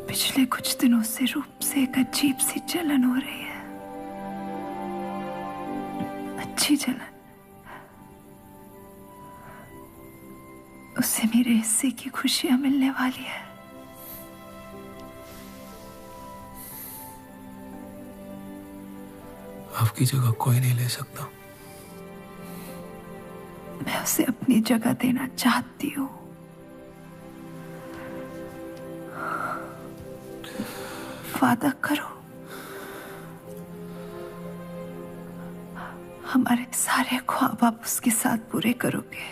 पिछले कुछ दिनों से रूप से एक अजीब सी जलन हो रही है, अच्छी जलन। उससे मेरे हिस्से की खुशियां मिलने वाली है। आपकी जगह कोई नहीं ले सकता। मैं उसे अपनी जगह देना चाहती हूँ। वादा करो, हमारे सारे ख्वाब आप उसके साथ पूरे करोगे।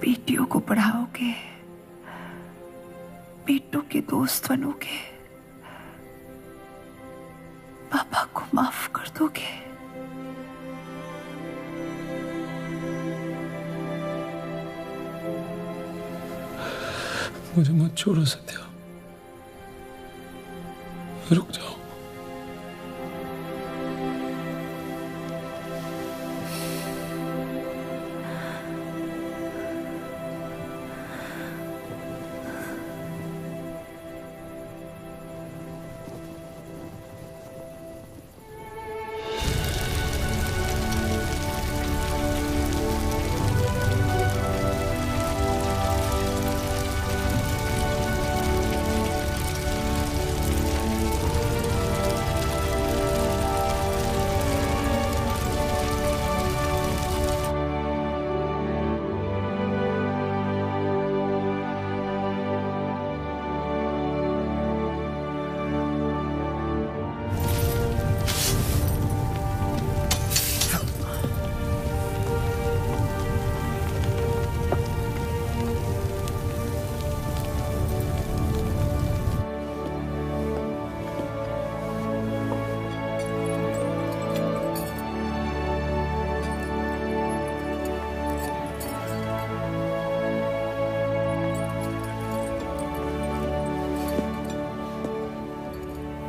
बेटियों को पढ़ाओगे, बेटों के दोस्त बनोगे, पापा को माफ कर दोगे। मुझे मत छोड़ो सत्या, रुक जाओ।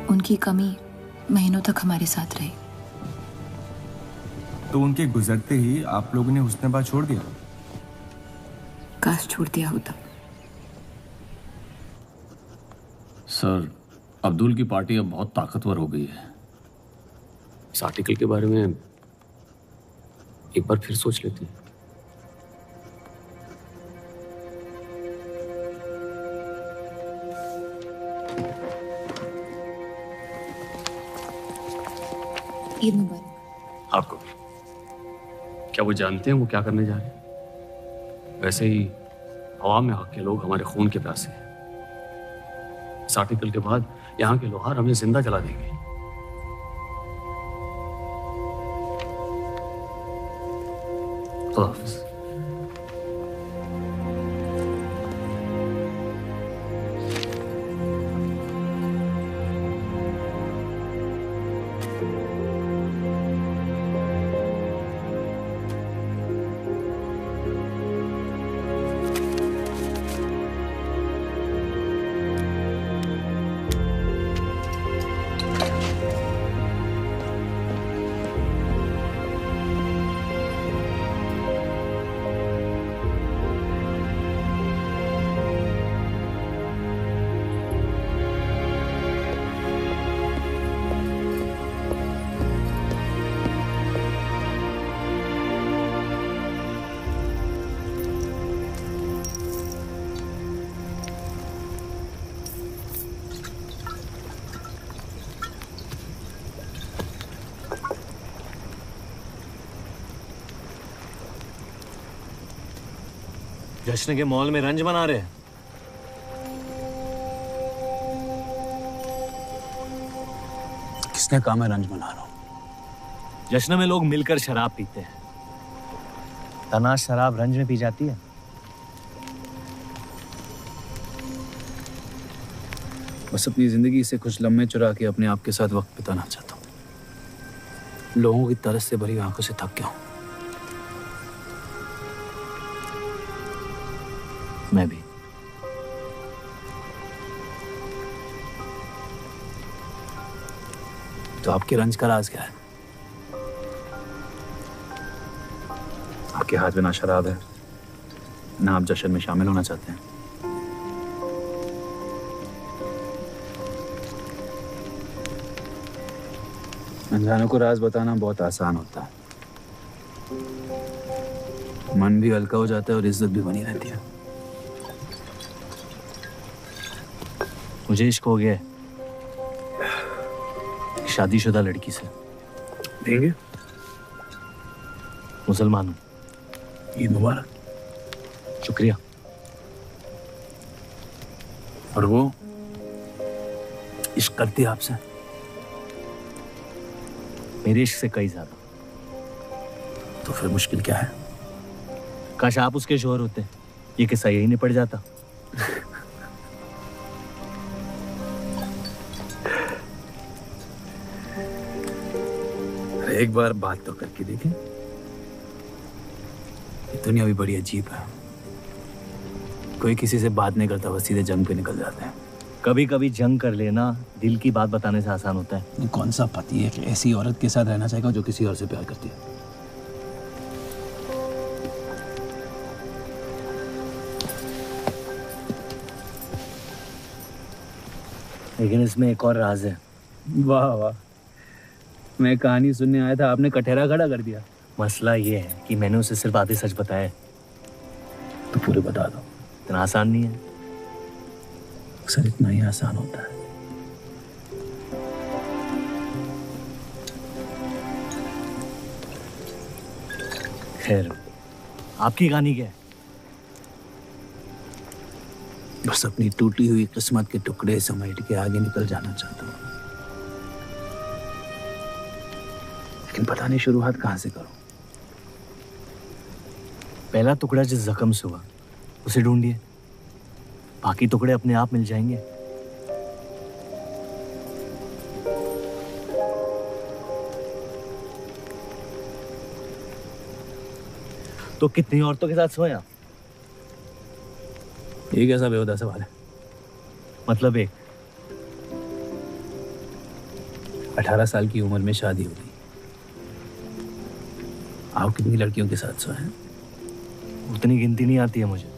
उनकी कमी महीनों तक हमारे साथ रही। तो उनके गुजरते ही आप लोगों ने हुस्नाबाद छोड़ दिया? काश छोड़ दिया होता। सर, अब्दुल की पार्टी अब बहुत ताकतवर हो गई है। इस आर्टिकल के बारे में एक बार फिर सोच लेते हैं। ईद मुबारक। आपको भी। क्या वो जानते हैं वो क्या करने जा रहे हैं? वैसे ही अवाम में हक के लोग हमारे खून के प्यासे हैं। इस आर्टिकल के बाद यहाँ के लोहार हमें जिंदा जला देंगे। खुदा हाफिज़। जश्न के मॉल में रंज बना रहे हैं। किसने कहा मैं रंज बना रहा हूं? जश्न में लोग मिलकर शराब पीते हैं। तनाश शराब रंज में पी जाती है। बस अपनी जिंदगी से कुछ लम्हे चुरा के अपने आप के साथ वक्त बिताना चाहता हूं। लोगों की तरस से भरी आंखों से थक गया हूं। मैं भी। तो आपके रंज का राज क्या है? आपके हाथ में ना शराब है, ना आप जश्न में शामिल होना चाहते हैं। अनजानों को राज बताना बहुत आसान होता है। मन भी हल्का हो जाता है और इज्जत भी बनी रहती है। मुझे इश्क हो गया है शादीशुदा लड़की से। देंगे? मुसलमान हूं। ईद मुबारक। शुक्रिया। और वो इश्क करती है आपसे? मेरे इश्क से कई ज्यादा। तो फिर मुश्किल क्या है? काश आप उसके शोहर होते, ये किस्सा यही निपट जाता। एक बार बात तो करके देखें। ये दुनिया भी बड़ी अजीब है। कोई किसी से बात नहीं करता, बस सीधे जंग पे निकल जाते हैं। कभी कभी जंग कर लेना दिल की बात बताने से आसान होता है। कौन सा पति है कि ऐसी औरत के साथ रहना चाहेगा जो किसी और से प्यार करती है? लेकिन इसमें एक और राज है। वाह वाह, मैं कहानी सुनने आया था, आपने कटहरा खड़ा कर दिया। मसला ये है कि मैंने उसे सिर्फ आधे सच बताया। तो पूरे बता दो। इतना आसान नहीं है। अक्सर इतना ही आसान होता है। खैर, आपकी कहानी क्या है? बस अपनी टूटी हुई किस्मत के टुकड़े समेट के आगे निकल जाना चाहता हूँ, लेकिन पता नहीं शुरुआत कहाँ से करूं। पहला टुकड़ा जिस जख्म से हुआ उसे ढूंढिए, बाकी टुकड़े अपने आप मिल जाएंगे। तो कितनी औरतों के साथ सोए आप? ये कैसा बेहुदा सवाल है? मतलब एक 18 साल की उम्र में शादी हो गई। आप कितनी लड़कियों के साथ सोए हैं? उतनी गिनती नहीं आती है मुझे।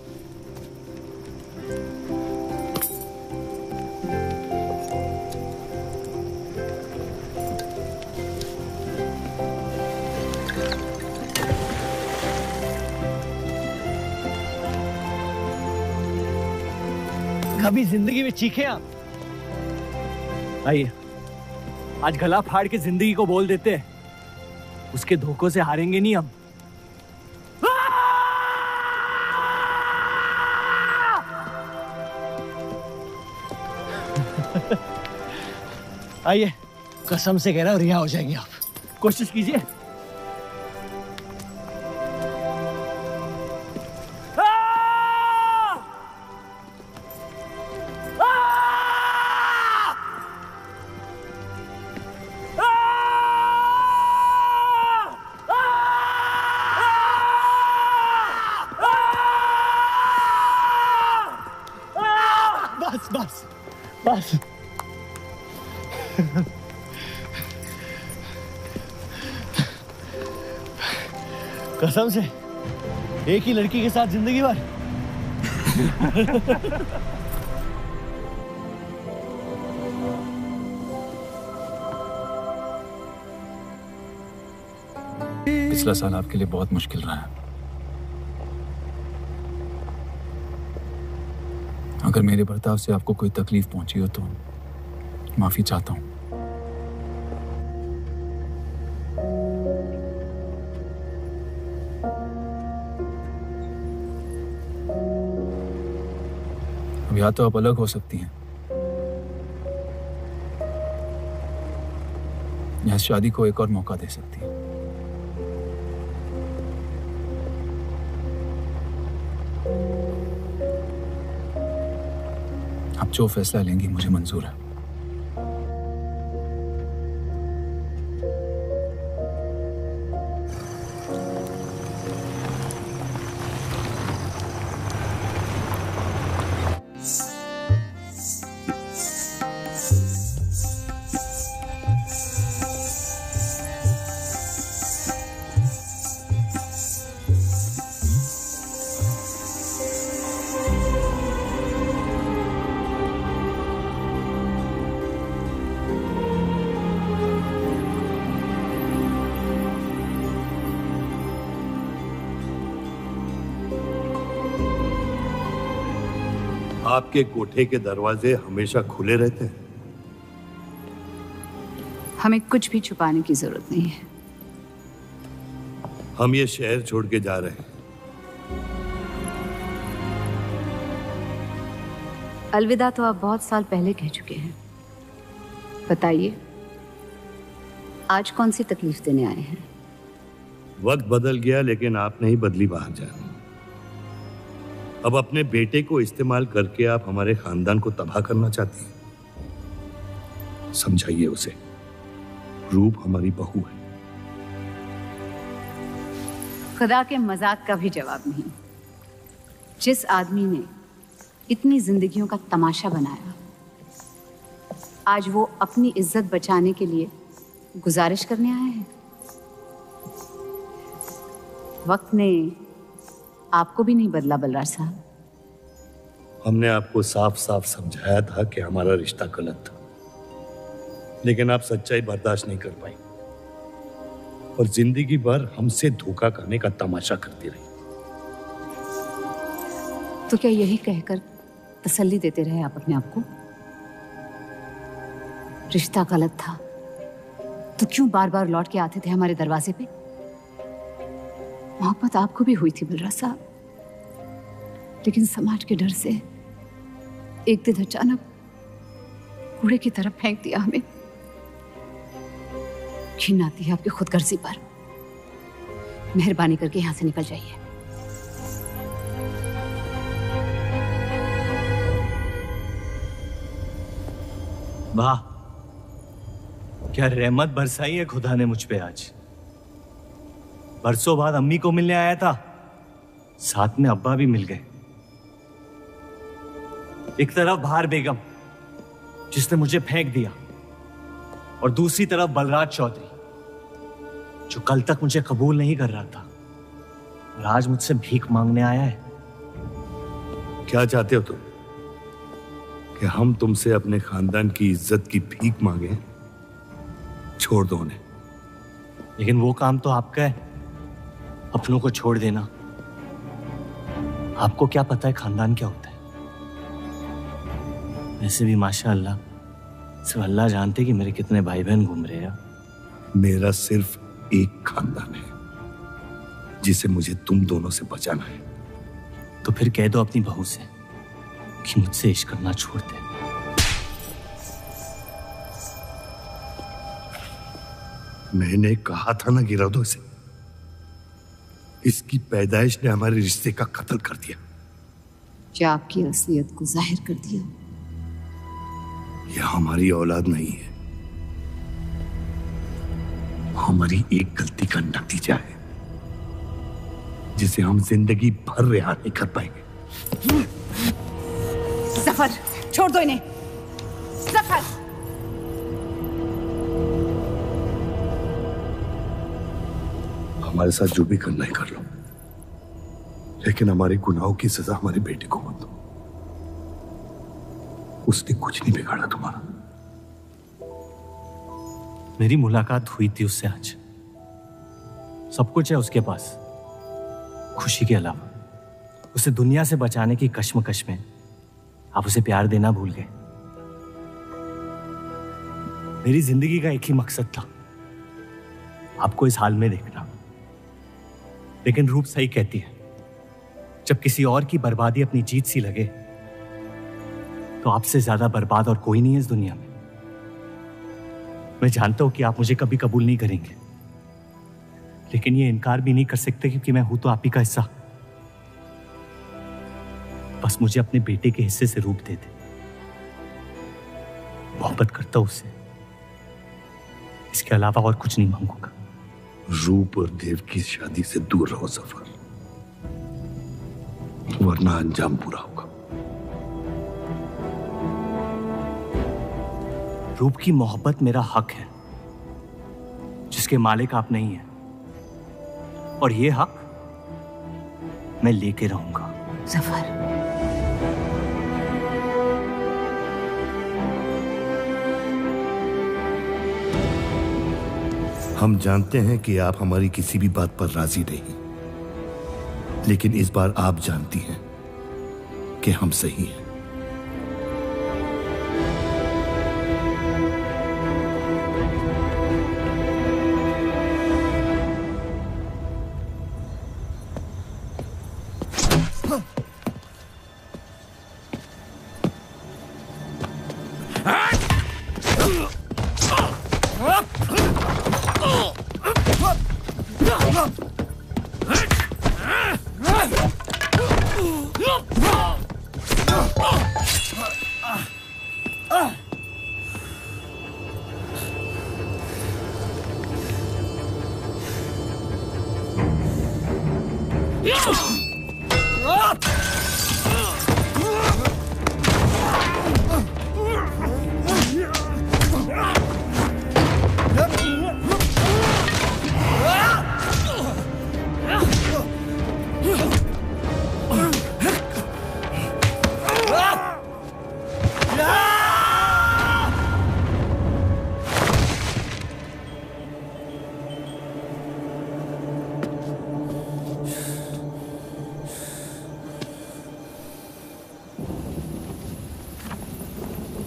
कभी जिंदगी में चीखे आप? आइए, आज गला फाड़ के जिंदगी को बोल देते हैं, उसके धोखों से हारेंगे नहीं हम। आइए, कसम से कह रहा हूँ रिहा हो जाएंगे आप, कोशिश कीजिए। बस कसम से एक ही लड़की के साथ जिंदगी भर। पिछला साल आपके लिए बहुत मुश्किल रहा है। अगर मेरे बर्ताव से आपको कोई तकलीफ पहुंची हो तो माफी चाहता हूं। अब या तो आप अलग हो सकती हैं या इस शादी को एक और मौका दे सकती हैं। आप जो फैसला लेंगी मुझे मंजूर है। आपके कोठे के दरवाजे हमेशा खुले रहते हैं? हमें कुछ भी छुपाने की जरूरत नहीं है। हम ये शहर छोड़ के जा रहे हैं। अलविदा तो आप बहुत साल पहले कह चुके हैं। बताइए, आज कौन सी तकलीफ देने आए हैं? वक्त बदल गया लेकिन आप नहीं बदली बाहर जा। अब अपने बेटे को इस्तेमाल करके आप हमारे खानदान को तबाह करना चाहती हैं। समझाइए उसे, रूप हमारी बहू है। खुदा के मजाक का भी जवाब नहीं। जिस आदमी ने इतनी जिंदगियों का तमाशा बनाया, आज वो अपनी इज्जत बचाने के लिए गुजारिश करने आए हैं। वक्त ने आपको भी नहीं बदला बलराज साहब। हमने आपको साफ साफ समझाया था कि हमारा रिश्ता गलत था, लेकिन आप सच्चाई बर्दाश्त नहीं कर पाई और जिंदगी भर हमसे धोखा करने का तमाशा करती रही। तो क्या यही कहकर तसल्ली देते रहे आप अपने आप को? रिश्ता गलत था तो क्यों बार बार लौट के आते थे हमारे दरवाजे पे? मोहब्बत आपको भी हुई थी बलराज साहब, लेकिन समाज के डर से एक दिन अचानक कूड़े की तरफ फेंक दिया हमें। घिन आती है आपकी खुदगर्जी पर। मेहरबानी करके यहां से निकल जाइए। वाह, क्या रहमत बरसाई है खुदा ने मुझ पे आज। बरसों बाद अम्मी को मिलने आया था, साथ में अब्बा भी मिल गए। एक तरफ बहार बेगम जिसने मुझे फेंक दिया और दूसरी तरफ बलराज चौधरी जो कल तक मुझे कबूल नहीं कर रहा था और आज मुझसे भीख मांगने आया है। क्या चाहते हो तुम? कि हम तुमसे अपने खानदान की इज्जत की भीख मांगे? छोड़ दो उन्हें। लेकिन वो काम तो आपका है, अपनों को छोड़ देना। आपको क्या पता है खानदान क्या होता है? वैसे भी माशाअल्लाह सिर्फ अल्लाह जानते कि मेरे कितने भाई बहन घूम रहे हैं। मेरा सिर्फ एक खानदान है जिसे मुझे तुम दोनों से बचाना है। तो फिर कह दो अपनी बहू से कि मुझसे इश्क करना छोड़ दे। मैंने कहा था ना गिरा दो इसे। इसकी पैदाइश ने हमारे रिश्ते का कत्ल कर दिया। क्या आपकी असलियत को जाहिर कर दिया? यह हमारी औलाद नहीं है, हमारी एक गलती का नतीजा है जिसे हम जिंदगी भर रिहा नहीं कर पाएंगे। जफर, छोड़ दो इन्हें। जफर, हमारे साथ जो भी करना है कर लो, लेकिन हमारे गुनाहों की सजा हमारे बेटे को मत दो। उसने कुछ नहीं बिगाड़ा तुम्हारा। मेरी मुलाकात हुई थी उससे आज। सब कुछ है उसके पास, खुशी के अलावा। उसे दुनिया से बचाने की कश्मकश में आप उसे प्यार देना भूल गए। मेरी जिंदगी का एक ही मकसद था, आपको इस हाल में देखना। लेकिन रूप सही कहती है, जब किसी और की बर्बादी अपनी जीत सी लगे तो आपसे ज्यादा बर्बाद और कोई नहीं है इस दुनिया में। मैं जानता हूं कि आप मुझे कभी कबूल नहीं करेंगे, लेकिन ये इनकार भी नहीं कर सकते क्योंकि मैं हूं तो आप ही का हिस्सा। बस मुझे अपने बेटे के हिस्से से रूप दे दे। मोहब्बत करता हूं उससे, इसके अलावा और कुछ नहीं मांगूंगा। रूप और देव की शादी से दूर रहो सफर, वरना अंजाम पूरा होगा। रूप की मोहब्बत मेरा हक है, जिसके मालिक आप नहीं हैं, और ये हक मैं लेके रहूंगा। जफर, हम जानते हैं कि आप हमारी किसी भी बात पर राजी नहीं, लेकिन इस बार आप जानती हैं कि हम सही हैं।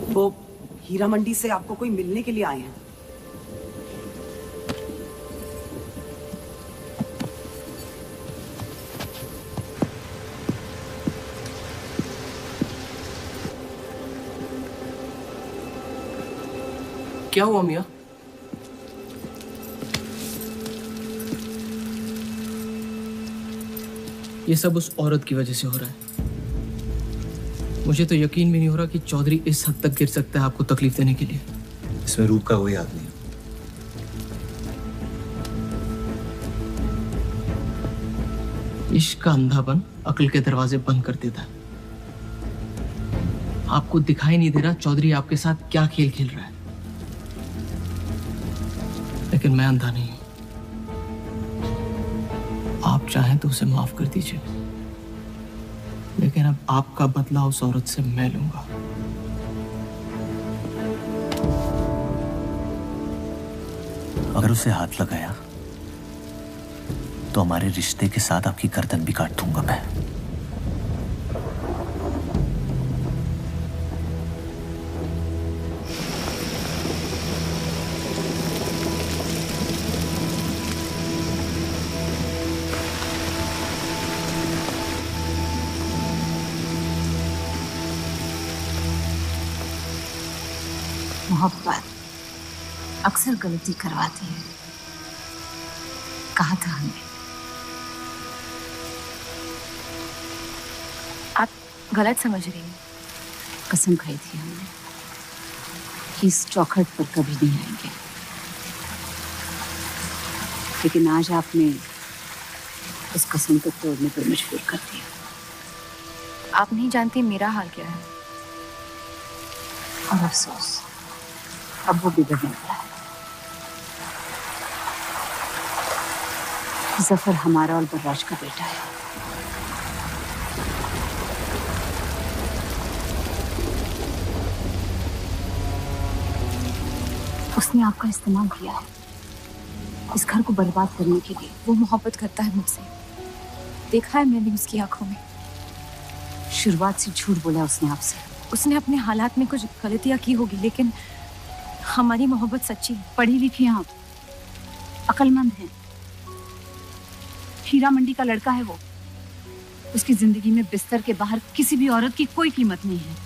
वो हीरा मंडी से आपको कोई मिलने के लिए आए हैं। क्या हुआ मियाँ? ये सब उस औरत की वजह से हो रहा है। मुझे तो यकीन भी नहीं हो रहा कि चौधरी इस हद तक गिर सकता है आपको तकलीफ देने के लिए। इसमें रूप का कोई हाथ नहीं। इश्क का अंधापन अक्ल के दरवाजे बंद कर देता है। आपको दिखाई नहीं दे रहा चौधरी आपके साथ क्या खेल खेल रहा है, लेकिन मैं अंधा नहीं हूं। आप चाहें तो उसे माफ कर दीजिए, लेकिन अब आपका बदला उस औरत से मैं लूंगा। अगर उसे हाथ लगाया तो हमारे रिश्ते के साथ आपकी गर्दन भी काट दूंगा मैं। मोहब्बत अक्सर गलती करवाती है। कहा था हमने। आप गलत समझ रही हैं। कसम खाई थी हमने कि इस चौखट पर कभी नहीं आएंगे, लेकिन आज आपने उस कसम को तोड़ने पर मजबूर कर दिया। आप नहीं जानती मेरा हाल क्या है। और अफसोस अब वो बिगड़ने वाला है। जफर हमारा और बर्राज का बेटा है। उसने आपका इस्तेमाल किया है इस घर को बर्बाद करने के लिए। वो मोहब्बत करता है मुझसे, देखा है मैंने उसकी आंखों में। शुरुआत से झूठ बोला उसने आपसे। उसने अपने हालात में कुछ गलतियां की होगी, लेकिन हमारी मोहब्बत सच्ची है। पढ़ी लिखी हैं आप, अक्लमंद हैं। हीरा मंडी का लड़का है वो। उसकी जिंदगी में बिस्तर के बाहर किसी भी औरत की कोई कीमत नहीं है।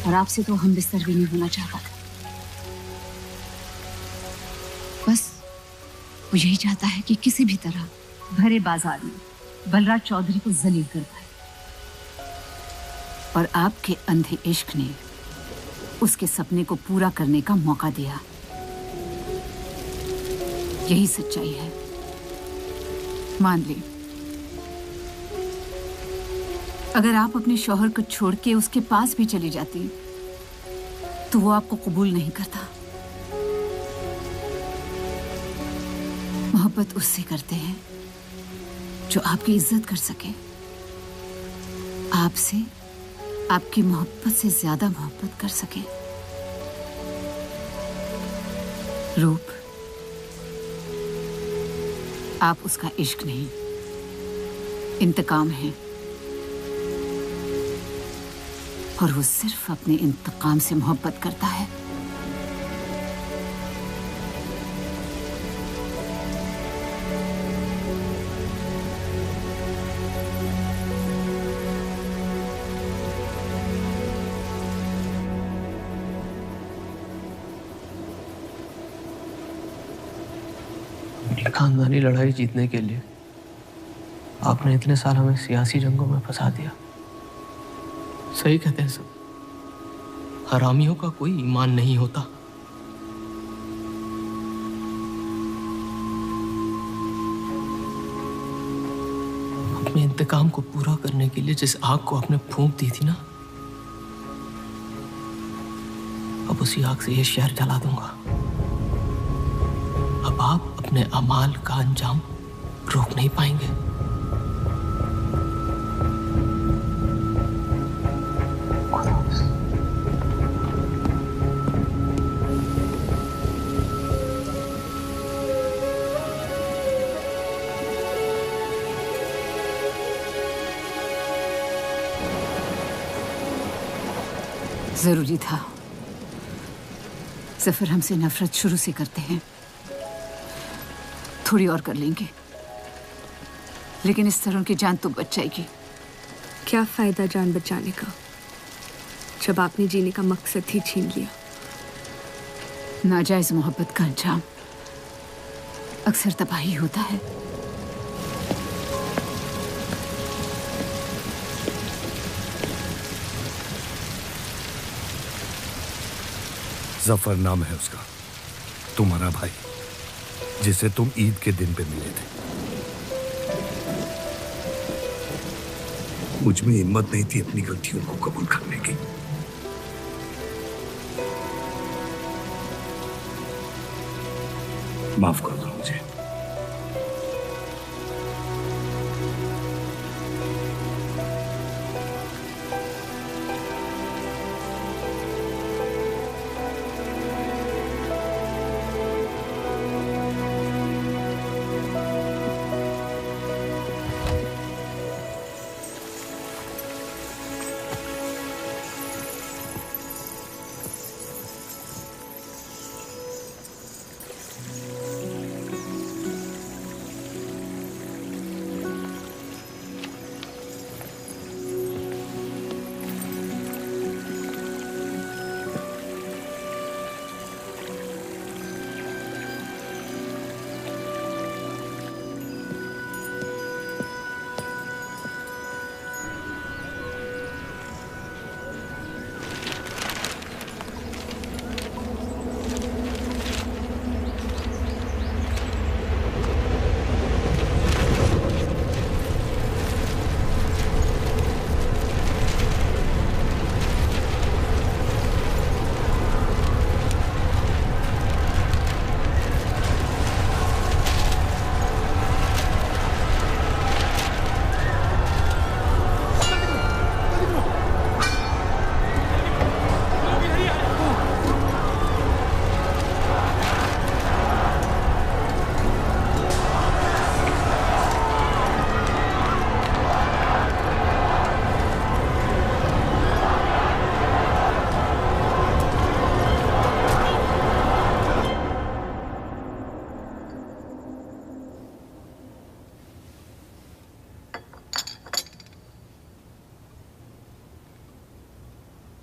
और आपसे तो हम बिस्तर भी नहीं होना चाहता था। बस वो यही चाहता है कि किसी भी तरह भरे बाजार में बलराज चौधरी को जलील कर पाए। और आपके अंधे इश्क ने उसके सपने को पूरा करने का मौका दिया। यही सच्चाई है, मान ले। अगर आप अपने शौहर को छोड़ के उसके पास भी चली जाती तो वो आपको कबूल नहीं करता। मोहब्बत उससे करते हैं जो आपकी इज्जत कर सके। आपसे आपकी मोहब्बत से ज्यादा मोहब्बत कर सके। रूप, आप उसका इश्क नहीं, इंतकाम है। और वो सिर्फ अपने इंतकाम से मोहब्बत करता है। खानदानी लड़ाई जीतने के लिए आपने इतने साल हमें सियासी जंगों में फंसा दिया। सही कहते हैं सब, हरामियों का कोई ईमान नहीं होता। अपने इंतकाम को पूरा करने के लिए जिस आग को आपने फूंक दी थी ना, अब उसी आग से ये शहर जला दूंगा। अब आप अपने अमाल का अंजाम रोक नहीं पाएंगे। जरूरी था। जफर हमसे नफरत शुरू से करते हैं। थोड़ी और कर लेंगे, लेकिन इस तरह की जान तो बच जाएगी। क्या फायदा जान बचाने का जब आपने जीने का मकसद ही छीन लिया। नाजायज मोहब्बत का अंजाम अक्सर तबाही होता है। जफर नाम है उसका, तुम्हारा भाई, जिसे तुम ईद के दिन पे मिले थे। मुझ में हिम्मत नहीं थी अपनी गलतियों को कबूल करने की। माफ कर दो मुझे।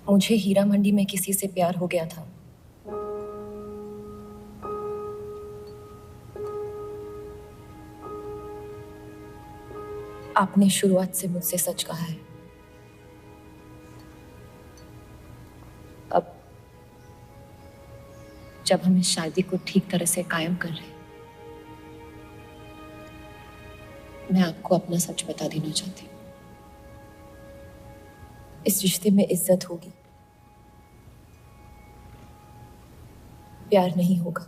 मुझे हीरा मंडी में किसी से प्यार हो गया था। आपने शुरुआत से मुझसे सच कहा है। अब जब हम इस शादी को ठीक तरह से कायम कर रहे हैं, मैं आपको अपना सच बता देना चाहती हूँ। इस रिश्ते में इज्जत होगी, प्यार नहीं होगा।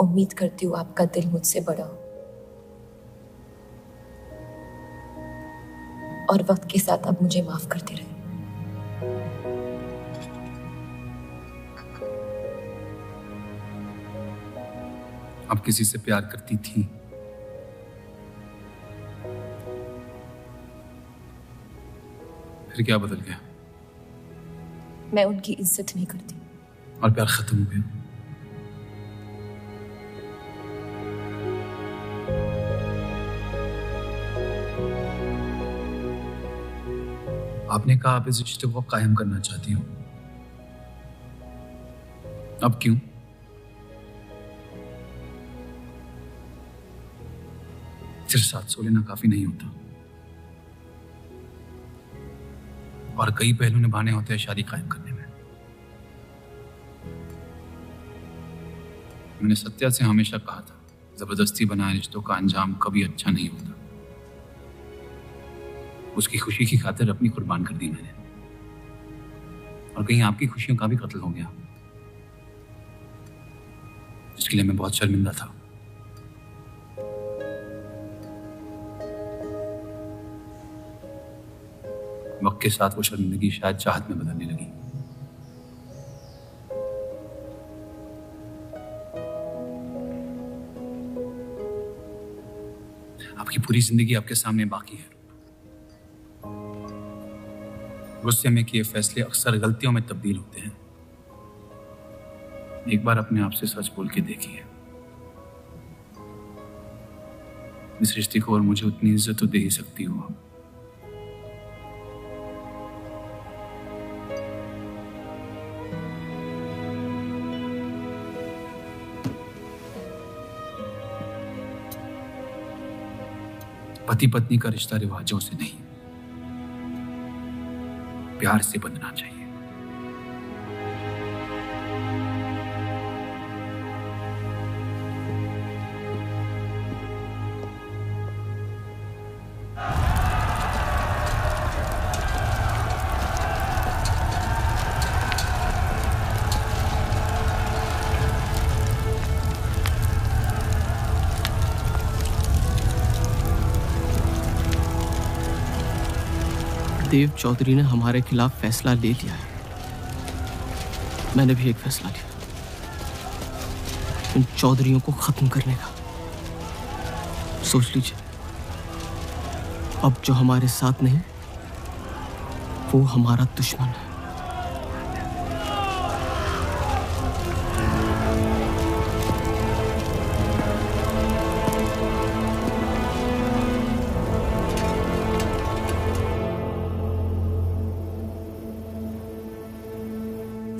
उम्मीद करती हूँ आपका दिल मुझसे बड़ा हो और वक्त के साथ आप मुझे माफ करते रहे। आप किसी से प्यार करती थी? फिर क्या बदल गया? मैं उनकी इज्जत नहीं करती। और प्यार खत्म हो गया? आपने कहा आप इस रिश्ते को कायम करना चाहती हो। अब क्यों? सिर्फ 700 लेना काफी नहीं होता, और कई पहलू निभाने होते हैं शादी कायम करने में। मैंने सत्या से हमेशा कहा था, जबरदस्ती बनाए रिश्तों का अंजाम कभी अच्छा नहीं होता। उसकी खुशी की खातिर अपनी कुर्बान कर दी मैंने, और कहीं आपकी खुशियों का भी कत्ल हो गया, जिसके लिए मैं बहुत शर्मिंदा था। वक्त के साथ वो शर्मिंदगी शायद चाहत में बदलने लगी। आपकी पूरी जिंदगी आपके सामने बाकी है। गुस्से में किए फैसले अक्सर गलतियों में तब्दील होते हैं। एक बार अपने आप से सच बोल के देखिए, इस रिश्ते को और मुझे उतनी इज्जत तो दे ही सकती हो। पति पत्नी का रिश्ता रिवाजों से नहीं, प्यार से बंधना चाहिए। देव चौधरी ने हमारे खिलाफ फैसला ले लिया है। मैंने भी एक फैसला लिया, इन चौधरियों को खत्म करने का। सोच लीजिए, अब जो हमारे साथ नहीं, वो हमारा दुश्मन है।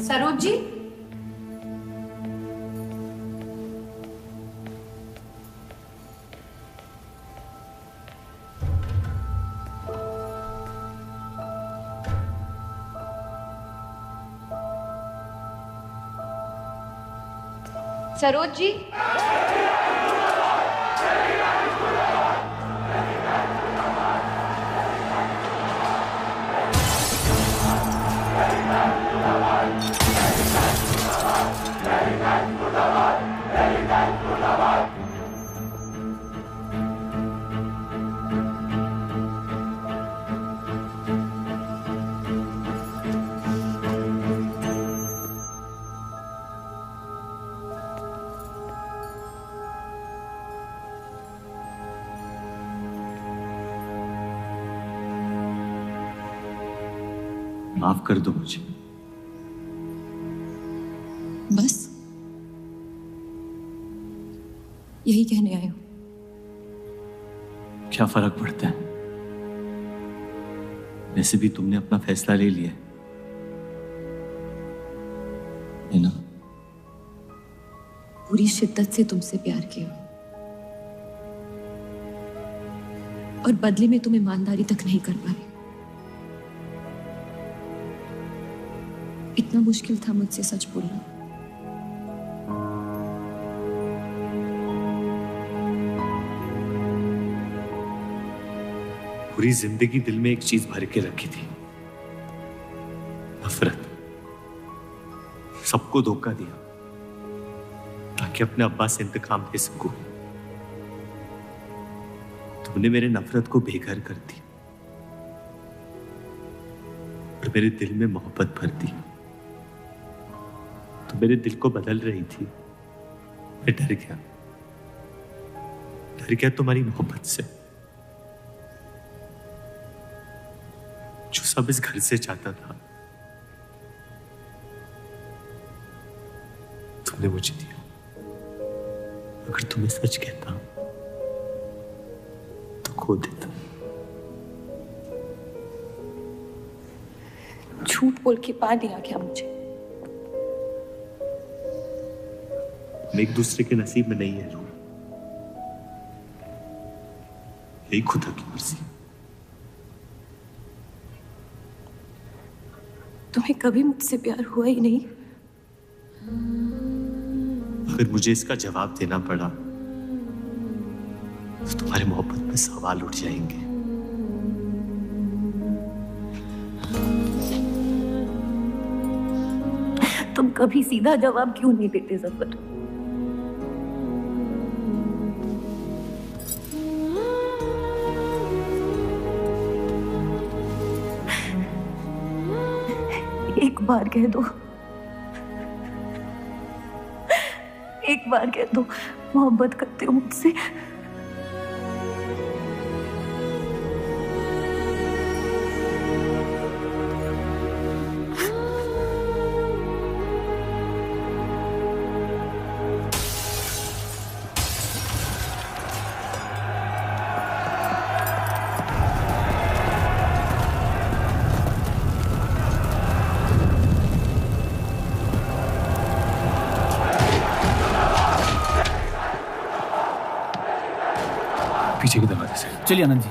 सरोज जी, सरोज जी, माफ कर दो मुझे। बस यही कहने आए हो? क्या फर्क पड़ता है? वैसे भी तुमने अपना फैसला ले लिया है ना? पूरी शिद्दत से तुमसे प्यार किया और बदले में तुम ईमानदारी तक नहीं कर पाए। इतना मुश्किल था मुझसे सच बोलना। पूरी जिंदगी दिल में एक चीज भर के रखी थी, नफरत। सबको धोखा दिया ताकि अपने अब्बा से इंतकाम ले सकूं। तुमने मेरे नफरत को बेघर कर दी और मेरे दिल में मोहब्बत भर दी। तो मेरे दिल को बदल रही थी। मैं डर गया तुम्हारी मोहब्बत से, जो सब इस घर से चाहता था तुमने मुझे दिया। अगर तुम्हें सच कहता तो खो देता। झूठ बोल के पा लिया क्या मुझे? हम एक दूसरे के नसीब में नहीं है रूह, यही खुदा की मर्जी। तुम्हें कभी मुझसे प्यार हुआ ही नहीं? अगर मुझे इसका जवाब देना पड़ा तो तुम्हारे मोहब्बत में सवाल उठ जाएंगे। तुम कभी सीधा जवाब क्यों नहीं देते जफर? एक बार कह दो, एक बार कह दो मोहब्बत करते हो मुझसे। पीछे के दरवाजे से। चलिए आनंद जी।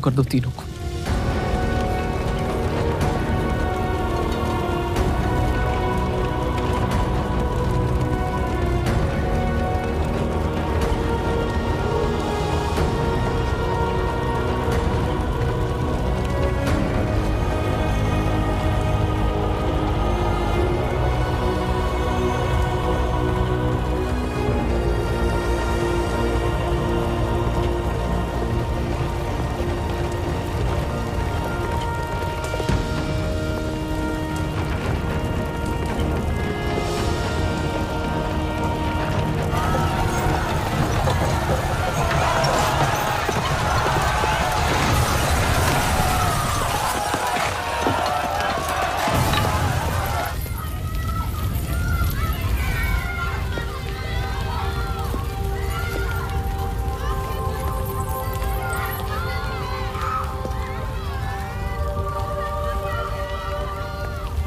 कर दो तीनों को।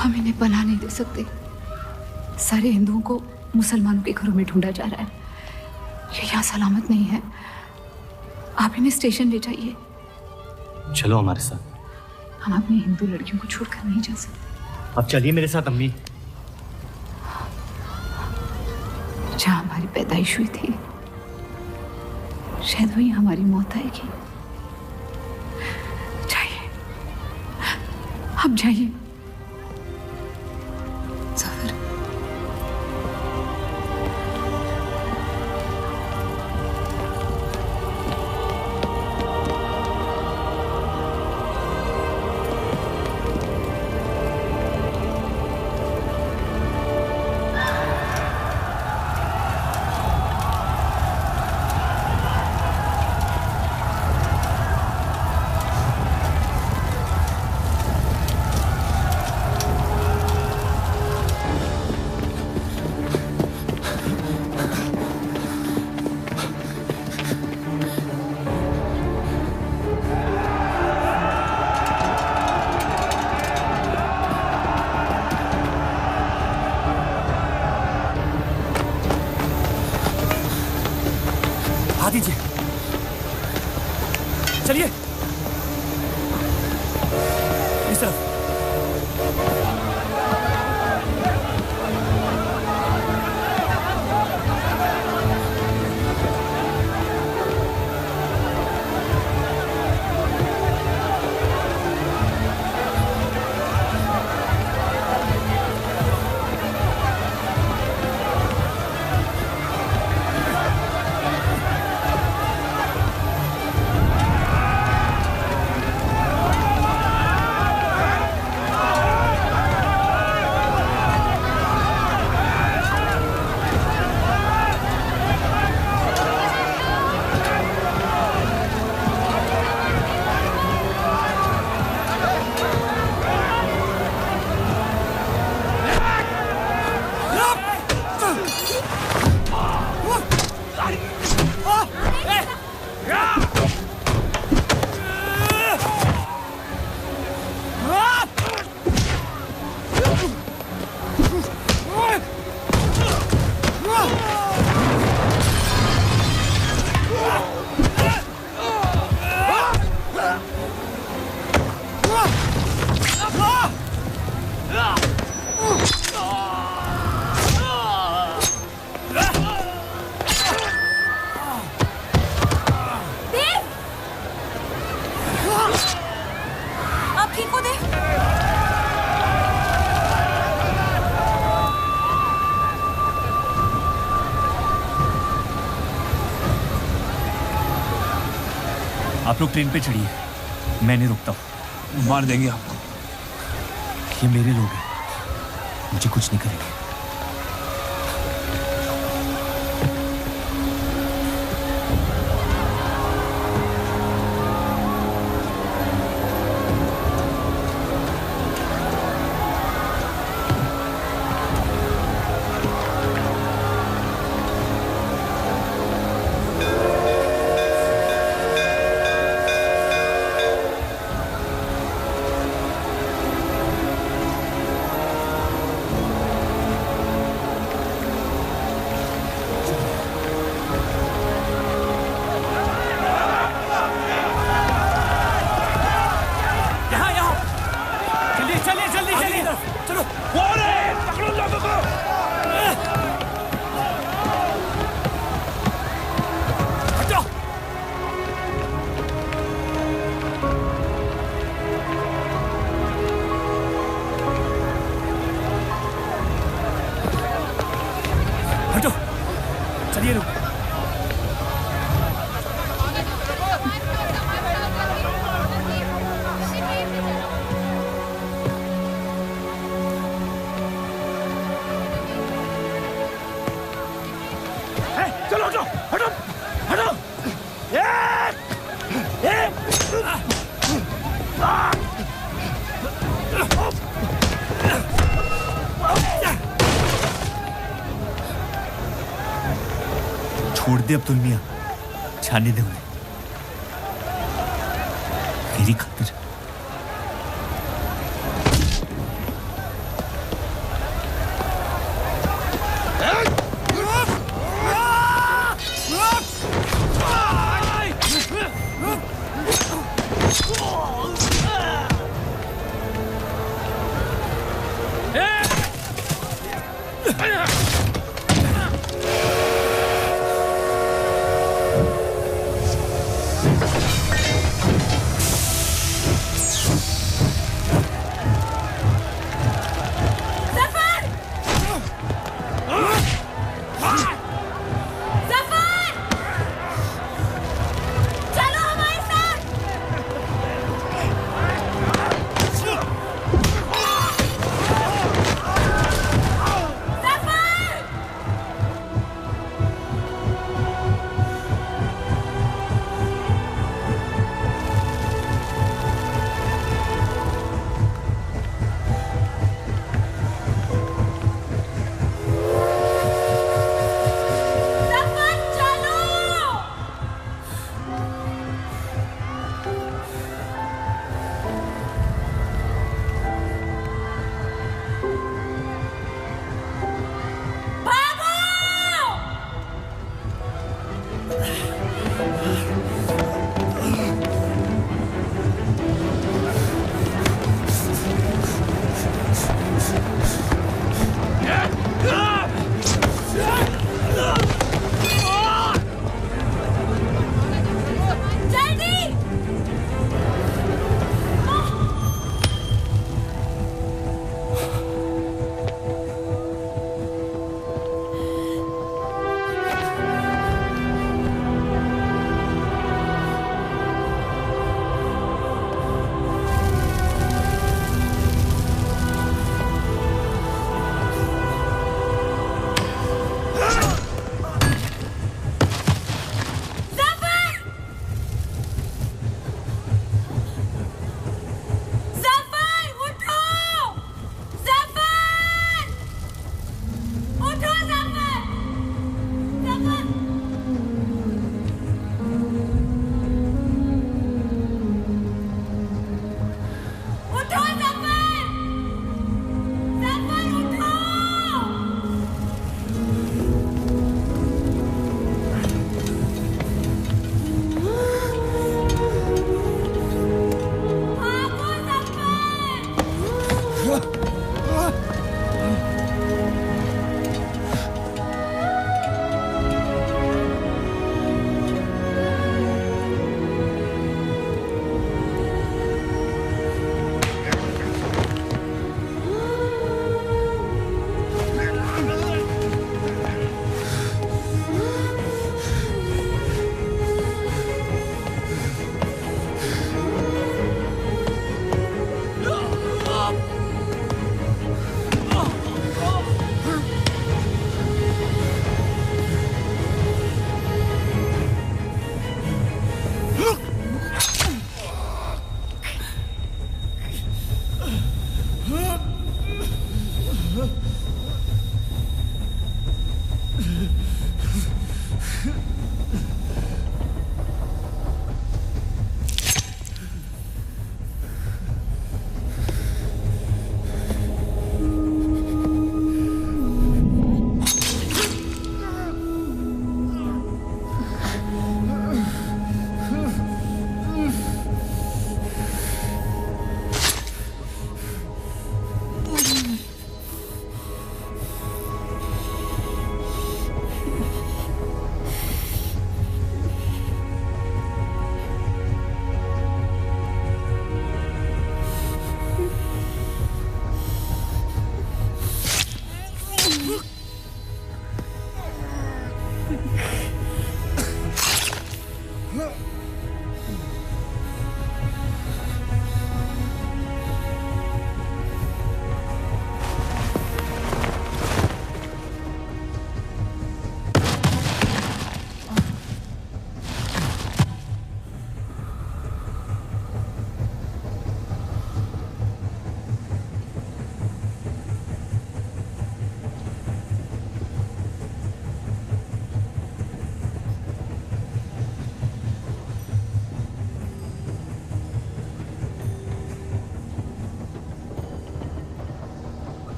हम इन्हें पनाह नहीं दे सकते। सारे हिंदुओं को मुसलमानों के घरों में ढूंढा जा रहा है। ये यहाँ सलामत नहीं है। आप इन्हें स्टेशन ले जाइए। चलो हमारे साथ। हम अपनी हिंदू लड़कियों को छोड़कर नहीं जा सकते। अब चलिए मेरे साथ अम्मी। जहाँ हमारी पैदाइश हुई थी शायद वहीं हमारी मौत आएगी। जाइए, आप जाइए। जफर, दीजिए। चलिए इस तरफ। आप लोग ट्रेन पे चढ़िए, मैं नहीं रुकता हूँ। मार देंगे आपको। ये मेरे लोग हैं, मुझे कुछ नहीं करेंगे। छोड़ दे अब्दुल मियां, जाने दे उन्हें मेरी खातिर।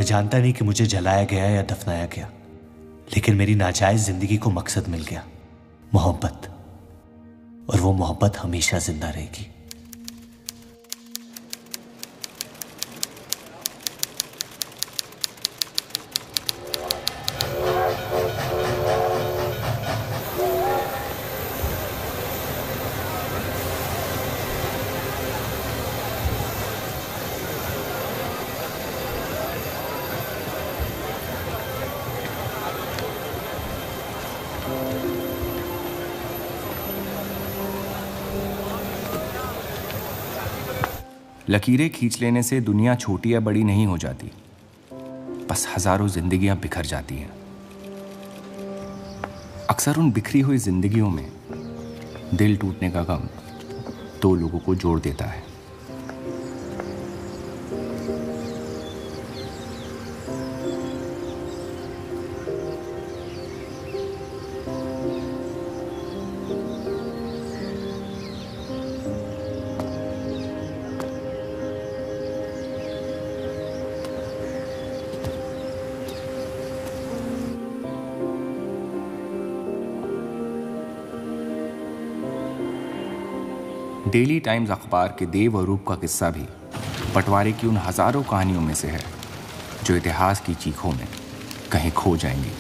मैं जानता नहीं कि मुझे जलाया गया या दफनाया गया, लेकिन मेरी नाजायज जिंदगी को मकसद मिल गया, मोहब्बत। और वो मोहब्बत हमेशा जिंदा रहेगी। लकीरें खींच लेने से दुनिया छोटी या बड़ी नहीं हो जाती, बस हजारों जिंदगियां बिखर जाती हैं। अक्सर उन बिखरी हुई जिंदगियों में दिल टूटने का गम दो लोगों को जोड़ देता है। डेली टाइम्स अखबार के देव और रूप का किस्सा भी बंटवारे की उन हजारों कहानियों में से है जो इतिहास की चीखों में कहीं खो जाएंगी।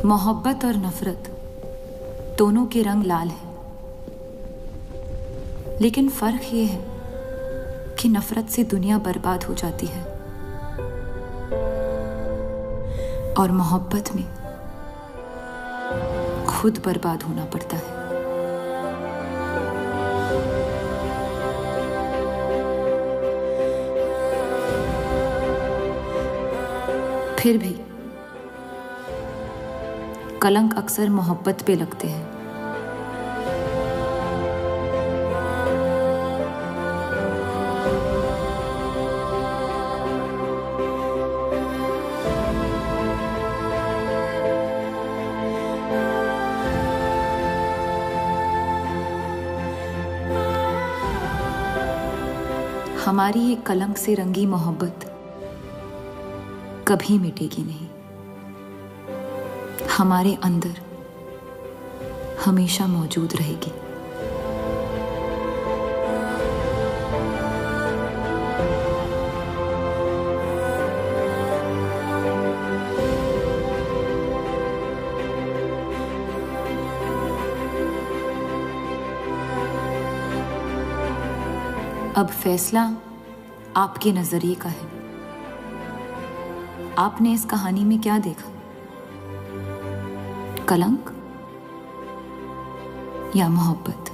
मोहब्बत और नफरत दोनों के रंग लाल हैं, लेकिन फर्क ये है कि नफरत से दुनिया बर्बाद हो जाती है और मोहब्बत में खुद बर्बाद होना पड़ता है। फिर भी कलंक अक्सर मोहब्बत पे लगते हैं। हमारी ये कलंक से रंगी मोहब्बत कभी मिटेगी नहीं, हमारे अंदर हमेशा मौजूद रहेगी। अब फैसला आपके नजरिए का है। आपने इस कहानी में क्या देखा? कलंक या मोहब्बत?